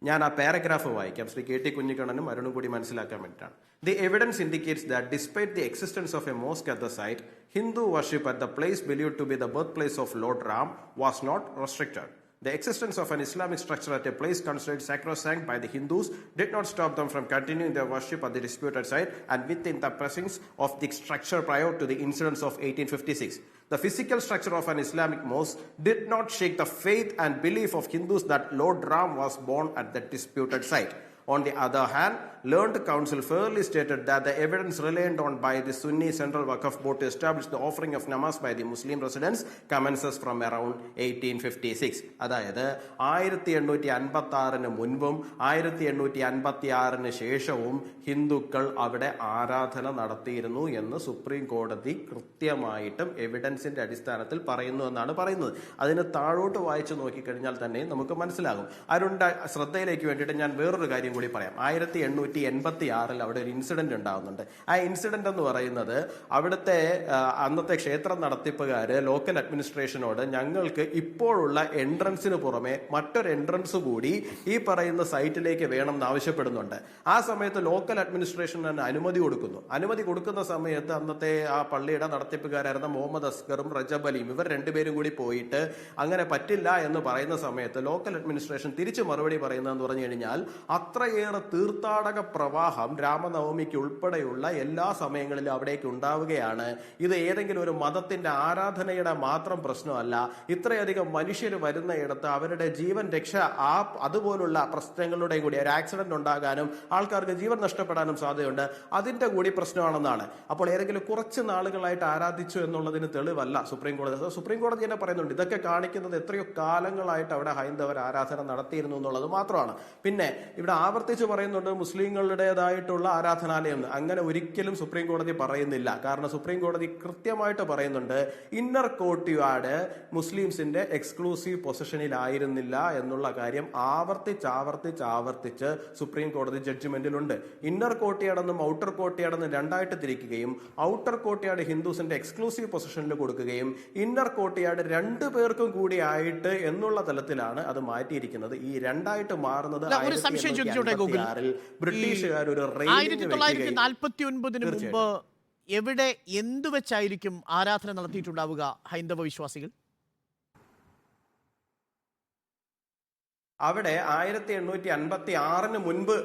ഞാൻ ആ പാരഗ്രാഫ് വായിക്കാം, ശ്രീ KT കുഞ്ഞിക്കണ്ണനും അരുണും കൂടി മനസ്സിലാക്കാൻ വേണ്ടിയിട്ടാണ്. The evidence indicates that despite the existence of a mosque at the site, Hindu worship at the place believed to be the birthplace of Lord Ram was not restricted. The existence of an Islamic structure at a place considered sacrosanct by the Hindus did not stop them from continuing their worship at the disputed site and within the presence of the structure prior to the incidents of 1856. The physical structure of an Islamic mosque did not shake the faith and belief of Hindus that Lord Ram was born at the disputed site. On the other hand, learned counsel fairly stated that the evidence relied on by the Sunni Central Waqf Board to establish the offering of namaz by the Muslim residents commences from around 1856. അതായത് 1856 മുൻപും 1856 ശേഷവും ഹിന്ദുക്കൾ അവിടെ ആരാധന നടത്തിയിരുന്നു എന്ന് supreme കോടതി കൃത്യമായിട്ടും എവിഡൻസിന്റെ അടിസ്ഥാനത്തിൽ പറയുന്നു എന്നാണ് പറയുന്നത്. അതിന് താഴോട്ട് വായിച്ചു നോക്കിക്കഴിഞ്ഞാൽ തന്നെ നമുക്ക് മനസ്സിലാകും. അരുണ്ട ശ്രദ്ധയിലേക്ക് വേണ്ടിയിട്ട് ഞാൻ വേറൊരു കാര്യം കൂടി പറയാം. 1886 അവിടെ ഒരു ഇൻസിഡന്റ് ഉണ്ടാകുന്നുണ്ട്. ആ ഇൻസിഡന്റ് എന്ന് പറയുന്നത് അവിടുത്തെ അന്നത്തെ ക്ഷേത്ര നടത്തിപ്പുകാര് ലോക്കൽ അഡ്മിനിസ്ട്രേഷനോട് ഞങ്ങൾക്ക് ഇപ്പോഴുള്ള എൻട്രൻസിന് പുറമെ മറ്റൊരു എൻട്രൻസ് കൂടി ഈ പറയുന്ന സൈറ്റിലേക്ക് വേണം എന്ന് ആവശ്യപ്പെടുന്നുണ്ട്. ആ സമയത്ത് ലോക്കൽ അഡ്മിനിസ്ട്രേഷൻ അനുമതി കൊടുക്കുന്നു. അനുമതി കൊടുക്കുന്ന സമയത്ത് അന്നത്തെ ആ പള്ളിയുടെ നടത്തിപ്പുകാരായിരുന്ന മുഹമ്മദ് അസ്കറും റജബ് അലിയും ഇവർ രണ്ടുപേരും കൂടി പോയിട്ട് അങ്ങനെ പറ്റില്ല എന്ന് പറയുന്ന സമയത്ത് ലോക്കൽ അഡ്മിനിസ്ട്രേഷൻ തിരിച്ചു മറുപടി പറയുന്നതെന്ന് പറഞ്ഞു കഴിഞ്ഞാൽ അത്രയേറെ തീർത്ഥാടക പ്രവാഹം രാമനവമിക്ക് ഉൾപ്പെടെയുള്ള എല്ലാ സമയങ്ങളിലും അവിടേക്ക് ഉണ്ടാവുകയാണ്. ഇത് ഏതെങ്കിലും ഒരു മതത്തിന്റെ ആരാധനയുടെ മാത്രം പ്രശ്നമല്ല. ഇത്രയധികം മനുഷ്യർ വരുന്നയിടത്ത് അവരുടെ ജീവൻ രക്ഷ അതുപോലുള്ള പ്രശ്നങ്ങളുടെ കൂടി ഒരു ആക്സിഡന്റ് ഉണ്ടാകാനും ആൾക്കാർക്ക് ജീവൻ നഷ്ടപ്പെടാനും സാധ്യതയുണ്ട്. അതിന്റെ കൂടി പ്രശ്നമാണെന്നാണ്. അപ്പോൾ ഏതെങ്കിലും കുറച്ച് നാളുകളായിട്ട് ആരാധിച്ചു എന്നുള്ളതിന് തെളിവല്ല സുപ്രീം കോടതി. സുപ്രീം കോടതി തന്നെ പറയുന്നുണ്ട് ഇതൊക്കെ കാണിക്കുന്നത് എത്രയോ കാലങ്ങളായിട്ട് അവിടെ ഹൈന്ദവർ ആരാധന നടത്തിയിരുന്നു എന്നുള്ളത് മാത്രമാണ്. പിന്നെ ഇവിടെ ആവർത്തിച്ച് പറയുന്നുണ്ട് മുസ്ലിങ്ങളുടേതായിട്ടുള്ള ആരാധനാലയം. അങ്ങനെ ഒരിക്കലും സുപ്രീം കോടതി പറയുന്നില്ല. കാരണം സുപ്രീം കോടതി കൃത്യമായിട്ട് പറയുന്നുണ്ട് ഇന്നർ കോർട്ട്യാർഡ് മുസ്ലിംസിന്റെ എക്സ്ക്ലൂസീവ് പൊസിഷനിലായിരുന്നില്ല എന്നുള്ള കാര്യം ആവർത്തിച്ച് സുപ്രീം കോടതി ജഡ്ജ്മെന്റിലുണ്ട്. ഇന്നർ കോർട്ട്യാർഡ് എന്നും ഔട്ടർ കോർട്ട്യാർഡ് എന്നും രണ്ടായിട്ട് തിരിക്കുകയും ഔട്ടർ കോർട്ട്യാർഡ് ഹിന്ദുസിന്റെ എക്സ്ക്ലൂസീവ് പൊസിഷനിൽ കൊടുക്കുകയും ഇന്നർ കോർട്ട്യാർഡ് രണ്ടു പേർക്കും കൂടി ആയിട്ട് എന്നുള്ള തലത്തിലാണ് അത് മാറ്റിയിരിക്കുന്നത്. ഈ രണ്ടായിട്ട് മാറുന്നത് ബ്രിട്ടീഷുകാർ ഒരു 1949 മുമ്പ് എവിടെ എന്തു വെച്ചായിരിക്കും ആരാധന നടത്തിയിട്ടുണ്ടാവുക ഹൈന്ദവ വിശ്വാസികൾ? അവിടെ 1856 മുൻപ്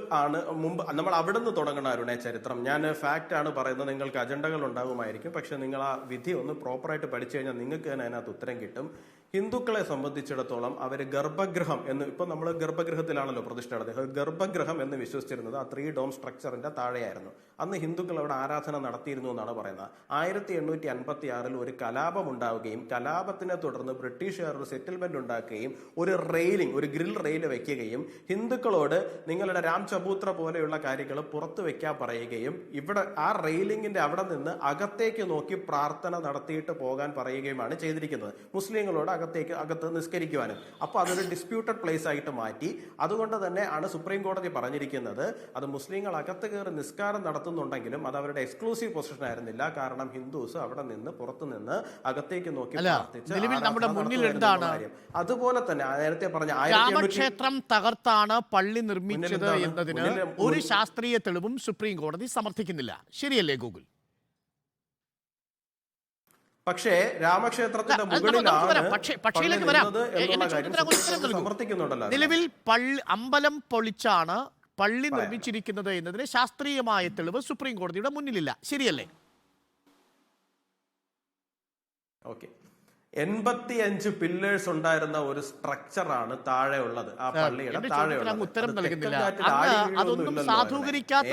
നമ്മൾ അവിടെ നിന്ന് തുടങ്ങണം അരുണേ ചരിത്രം. ഞാൻ ഫാക്റ്റ് ആണ് പറയുന്നത്. നിങ്ങൾക്ക് അജണ്ടകൾ ഉണ്ടാകുമായിരിക്കും, പക്ഷെ നിങ്ങൾ ആ വിധി ഒന്ന് പ്രോപ്പറായിട്ട് പഠിച്ചു കഴിഞ്ഞാൽ നിങ്ങൾക്ക് തന്നെ അതിനകത്ത് ഉത്തരം കിട്ടും. ഹിന്ദുക്കളെ സംബന്ധിച്ചിടത്തോളം അവർ ഗർഭഗൃഹം എന്ന്, ഇപ്പൊ നമ്മൾ ഗർഭഗൃഹത്തിലാണല്ലോ പ്രതിഷ്ഠ നടത്തിയത്, ഗർഭഗൃഹം എന്ന് വിശ്വസിച്ചിരുന്നത് ആ 3 ഡോം സ്ട്രക്ചറിന്റെ താഴെയായിരുന്നു. അന്ന് ഹിന്ദുക്കൾ അവിടെ ആരാധന നടത്തിയിരുന്നു എന്നാണ് പറയുന്നത്. 1856 ഒരു കലാപം ഉണ്ടാവുകയും കലാപത്തിനെ തുടർന്ന് ബ്രിട്ടീഷുകാർ ഒരു സെറ്റിൽമെന്റ് ഉണ്ടാക്കുകയും ഒരു ഗ്രിൽ റെയിൽ വെക്കുകയും ഹിന്ദുക്കളോട് നിങ്ങളുടെ രാം ചബൂത്ര പോലെയുള്ള കാര്യങ്ങൾ പുറത്തു വെക്കാൻ പറയുകയും ഇവിടെ ആ റെയിലിംഗിന്റെ അവിടെ നിന്ന് അകത്തേക്ക് നോക്കി പ്രാർത്ഥന നടത്തിയിട്ട് പോകാൻ പറയുകയുമാണ് ചെയ്തിരിക്കുന്നത്. മുസ്ലിങ്ങളോട് അകത്ത് നിസ്കരിക്കുവാനും. അപ്പൊ അതൊരു ഡിസ്പ്യൂട്ടഡ് പ്ലേസ് ആയിട്ട് മാറ്റി. അതുകൊണ്ട് തന്നെ ആണ് സുപ്രീം കോടതി പറഞ്ഞിരിക്കുന്നത് അത് മുസ്ലിങ്ങൾ അകത്ത് കയറി നിസ്കാരം നടത്തുന്നുണ്ടെങ്കിലും അത് അവരുടെ എക്സ്ക്ലൂസീവ് പൊസിഷൻ ആയിരുന്നില്ല. കാരണം ഹിന്ദുസ് അവിടെ നിന്ന് പുറത്തു നിന്ന് അകത്തേക്ക് നോക്കി നമ്മുടെ മുന്നിൽ എന്താണ് അതുപോലെ തന്നെ നേരത്തെ പറഞ്ഞ രാമക്ഷേത്രം തകർത്താണ് പള്ളി നിർമ്മിച്ചത് എന്നതിന് ഒരു ശാസ്ത്രീയ തെളിവും സുപ്രീം കോടതി സമർത്ഥിക്കുന്നില്ല. ശരിയല്ലേ ഗൂഗിൾ? പക്ഷേ രാമക്ഷേത്രത്തിന്റെ സമർത്ഥിക്കുന്നുണ്ടല്ലോ. നിലവിൽ അമ്പലം പൊളിച്ചാണ് പള്ളി നിർമ്മിച്ചിരിക്കുന്നത് എന്നതിന് ശാസ്ത്രീയമായ തെളിവ് സുപ്രീം കോടതിയുടെ മുന്നിലില്ല. ശരിയല്ലേ? ഓക്കെ. 85 പില്ലേഴ്സ് ഉണ്ടായിരുന്ന ഒരു സ്ട്രക്ചറാണ് താഴെ ഉള്ളത്. ആ പള്ളിയുടെ താഴെ ഉത്തരം നൽകുന്നില്ല. അതൊന്നും സാധൂകരിക്കാത്ത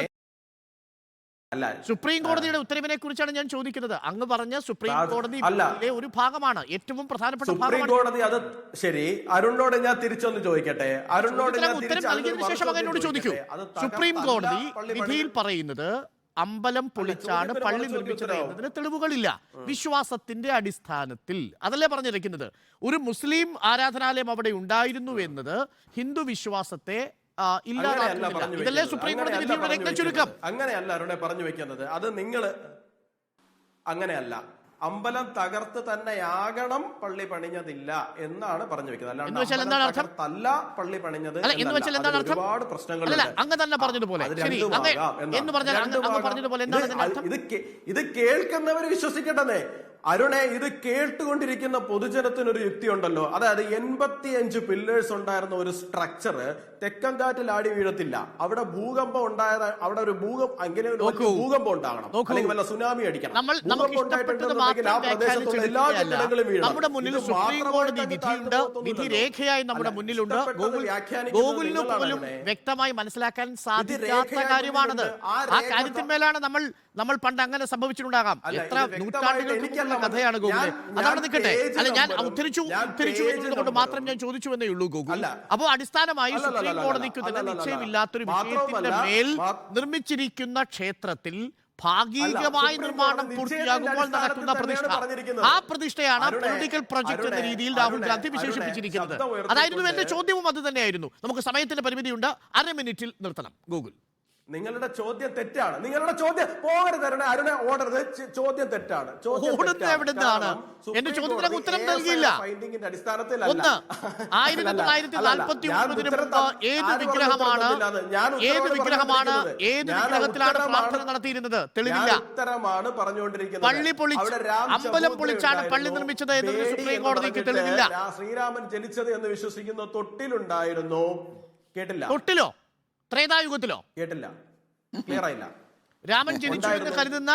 സുപ്രീം കോടതിയുടെ ഉത്തരവിനെ കുറിച്ചാണ് ഞാൻ ചോദിക്കുന്നത്. അങ്ങ് പറഞ്ഞ സുപ്രീം കോടതി ഒരു ഭാഗമാണ്, ഏറ്റവും പ്രധാനപ്പെട്ട സുപ്രീം കോടതി. അത് ശരി, അരുണിനോട് ഞാൻ തിരിച്ചൊന്ന് ചോദിക്കട്ടെ. ഉത്തരം നൽകിയതിനു ശേഷം അങ്ങനോട് ചോദിക്കൂ. സുപ്രീം കോടതി വിധിയിൽ പറയുന്നത് അമ്പലം പൊളിച്ചാണ് പള്ളി നിർമ്മിച്ചത് എന്നതിന് തെളിവുകളില്ല. വിശ്വാസത്തിന്റെ അടിസ്ഥാനത്തിൽ അതല്ലേ പറഞ്ഞിരിക്കുന്നത്. ഒരു മുസ്ലിം ആരാധനാലയം അവിടെ ഉണ്ടായിരുന്നു എന്നത് ഹിന്ദു വിശ്വാസത്തെ ഇതല്ലേ സുപ്രീം കോടതി വിധിയുടെ ചുരുക്കം. അങ്ങനെയല്ല അരുണെ പറഞ്ഞു വെക്കുന്നത്. അത് നിങ്ങൾ അങ്ങനെയല്ല. അമ്പലം തകർത്ത് തന്നെയാകണം പള്ളി പണിഞ്ഞതില്ല എന്നാണ് പറഞ്ഞു വെക്കുന്നത്. അല്ലാണ്ട് തകർത്തല്ല പള്ളി പണിഞ്ഞത്. ഒരുപാട് പ്രശ്നങ്ങളുണ്ട്. അങ്ങ് തന്നെ പറഞ്ഞതുപോലെ ഇത് കേൾക്കുന്നവർ വിശ്വസിക്കട്ടെ. അരുണെ, ഇത് കേട്ടുകൊണ്ടിരിക്കുന്ന പൊതുജനത്തിനൊരു യുക്തി ഉണ്ടല്ലോ. അതായത് 85 പില്ലേഴ്സ് ഉണ്ടായിരുന്ന ഒരു സ്ട്രക്ചർ തെക്കൻകാറ്റിൽ ആടി വീഴത്തില്ല. അവിടെ ഭൂകമ്പം ഉണ്ടായത്, അവിടെ ഒരു അങ്ങനെ ഒരു ഭൂകമ്പം ഉണ്ടാകണം, അല്ലെങ്കിൽ വല്ല സുനാമി അടിക്കണം. ഭൂകമ്പം ഉണ്ടായിട്ടുണ്ടെന്നുണ്ടെങ്കിൽ ആ പ്രദേശത്തുള്ള എല്ലാ കെട്ടിടങ്ങളും വീഴണം. നമ്മുടെ മുന്നിൽ സുപ്രീം കോടതി വിധിയുണ്ട്, വിധി രേഖയായി നമ്മുടെ മുന്നിലുണ്ട്. ഗൂഗിളിന് പോലും വ്യക്തമായി മനസ്സിലാക്കാൻ സാധിക്കാത്ത കാര്യമാണത്. ആ കാര്യത്തിന്മേലാണ് നമ്മൾ പണ്ട് അങ്ങനെ സംഭവിച്ചിട്ടുണ്ടാകാം. എത്ര നൂറ്റാണ്ടുകൾക്ക് മുമ്പുള്ള കഥയാണ് ഗൂഗിൾ. അതാണ് നിൽക്കട്ടെ. അല്ല, ഞാൻ ഉദ്ധരിച്ചു എന്നുള്ളത് മാത്രം ഞാൻ ചോദിച്ചു എന്നേ ഉള്ളൂ ഗൂഗിൾ. അപ്പോൾ അടിസ്ഥാനമായി സുപ്രീം കോടതിക്ക് തന്നെ നിശ്ചയമില്ലാത്തൊരു വിഷയത്തിന്റെ മേൽ നിർമ്മിച്ചിരിക്കുന്ന ക്ഷേത്രത്തിൽ ഭാഗികമായി നിർമ്മാണം പൂർത്തിയാകുമ്പോൾ നടക്കുന്ന പ്രതിഷ്ഠ, ആ പ്രതിഷ്ഠയാണ് പൊളിറ്റിക്കൽ പ്രൊജക്ട് എന്ന രീതിയിൽ രാഹുൽ ഗാന്ധി വിശേഷിപ്പിച്ചിരിക്കുന്നത്. അതായിരുന്നു എന്റെ ചോദ്യവും അത് തന്നെയായിരുന്നു. നമുക്ക് സമയത്തിന്റെ പരിമിതിയുണ്ട്, 1/2 മിനിറ്റിൽ നിർത്തണം. ഗൂഗിൾ, നിങ്ങളുടെ ചോദ്യം തെറ്റാണ്. നിങ്ങളുടെ ചോദ്യം പോകരുത് അരുണ, ഓടരുത്. ചോദ്യം തെറ്റാണ്. എന്റെ ചോദ്യത്തിന് ഉത്തരം നൽകിയില്ല. ഫൈൻഡിങ്ങിന്റെ അടിസ്ഥാനത്തിൽ ഒന്ന്, 1949 മുമ്പ് ഏത് വിഗ്രഹത്തിലാണ് പ്രാർത്ഥന നടത്തിയിരുന്നത്? തെളിവില്ല. ഉത്തരമാണ് പറഞ്ഞുകൊണ്ടിരിക്കുന്നത്. പള്ളി പൊളിച്ച്, അമ്പലം പൊളിച്ചാണ് പള്ളി നിർമ്മിച്ചത് എന്നതിന് സുപ്രീം കോടതിക്ക് തെളിവില്ല. ശ്രീരാമൻ ജനിച്ചത് എന്ന് വിശ്വസിക്കുന്ന തൊട്ടിലുണ്ടായിരുന്നു. കേട്ടില്ല. തൊട്ടിലോ? ത്രേതായുഗത്തിലോ? കേട്ടില്ല. ക്ലിയർ ആയില്ല. രാമൻ ജനിച്ചു എന്ന് കരുതുന്ന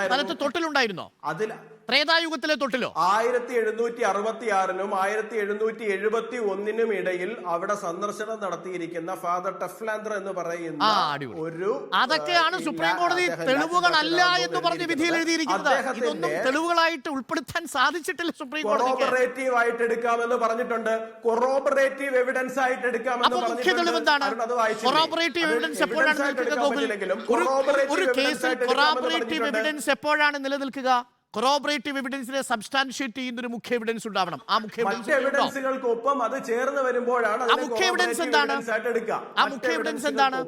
സ്ഥലത്ത് തൊട്ടിലുണ്ടായിരുന്നോ? അതിൽ ത്രേതായുഗത്തിലെ തൊട്ടിലോ? 1766-നും 1771-നും ഇടയിൽ അവിടെ സന്ദർശനം നടത്തിയിരിക്കുന്ന ഫാദർ ടെഫ്ലാൻഡർ എന്ന് പറയുന്ന ഒരു, അതൊക്കെയാണ് സുപ്രീം കോടതി തെളിവുകളല്ല എന്ന് പറഞ്ഞ് വിധിയിൽ എഴുതിയിരിക്കുന്നത്. ഇതൊന്നും തെളിവുകളായിട്ട് ഉൾപ്പെടുത്താൻ സാധിച്ചിട്ടില്ല സുപ്രീം കോടതി. കൊറോബറേറ്റീവ് ആയിട്ട് എടുക്കാമെന്ന് പറഞ്ഞിട്ടുണ്ട്. കൊറോബറേറ്റീവ് എവിഡൻസ് ആയിട്ട് എടുക്കാമെന്ന് മുഖ്യ തെളിവ് എന്താണ്? കൊറോബറേറ്റീവ് എവിഡൻസ് എപ്പോഴാണ് നിലനിൽക്കുക? ഒരു കേസിൽ കൊറോബറേറ്റീവ് എവിഡൻസ് എപ്പോഴാണ് നിലനിൽക്കുക? കൊറോബറേറ്റീവ് എവിഡൻസിനെ സബ്സ്റ്റാൻഷിയേറ്റ് ചെയ്യുന്ന ഒരു മുഖ്യ എവിഡൻസ് ഉണ്ടാവണം. ആ മുഖ്യ എവിഡൻസുകൾക്കൊപ്പം അത് ചേർന്ന് വരുമ്പോഴാണ് ആ മുഖ്യ എവിഡൻസ് എന്താണ്? ആ മുഖ്യ എവിഡൻസ് എന്താണ്?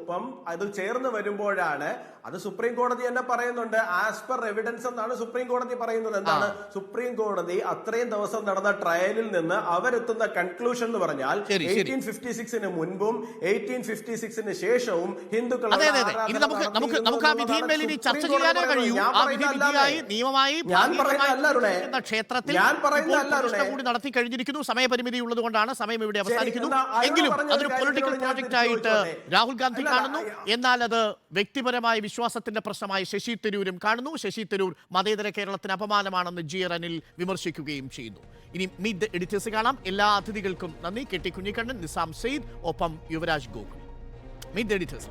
അത് ചേർന്ന് വരുമ്പോഴാണ്, അത് സുപ്രീം കോടതി തന്നെ പറയുന്നുണ്ട്, ആസ് പെർ എവിഡൻസ് എന്നാണ് സുപ്രീം കോടതി പറയുന്നത്. എന്താണ് സുപ്രീം കോടതി അത്രയും ദിവസം നടന്ന ട്രയലിൽ നിന്ന് അവരെത്തുന്ന കൺക്ലൂഷൻ എന്ന് പറഞ്ഞാൽ 1856-ന് മുൻപും 1856-ന് ശേഷവും ഹിന്ദുക്കൾ നമുക്ക് ആ വിധിയിന്മേൽ ഇനി ചർച്ച ചെയ്യാനേ കഴിയൂ. ആ വിധി വിധിയായി നിയമമായി ക്ഷേത്രത്തിൽ കൂടി നടത്തി കഴിഞ്ഞിരിക്കുന്നു. സമയപരിമിതി ഉള്ളത് കൊണ്ടാണ് സമയം ഇവിടെ അവസാനിക്കുന്നു. എങ്കിലും അതൊരു പൊളിറ്റിക്കൽ പ്രോജക്റ്റ് ആയിട്ട് രാഹുൽ ഗാന്ധി കാണുന്നു. എന്നാൽ അത് വ്യക്തിപരമായ വിശ്വാസത്തിന്റെ പ്രശ്നമായി ശശി തരൂരും കാണുന്നു. ശശി തരൂർ മതേതര കേരളത്തിന് അപമാനമാണെന്ന് GR അനിൽ വിമർശിക്കുകയും ചെയ്യുന്നു. ഇനി മീറ്റ് ദ എഡിറ്റേഴ്സ് കാണാം. എല്ലാ അതിഥികൾക്കും നന്ദി. കെട്ടി കുഞ്ഞിക്കണ്ണൻ, നിസാം സെയ്ദ്, ഒപ്പം Yuvaraj Gokul. Meet the editors.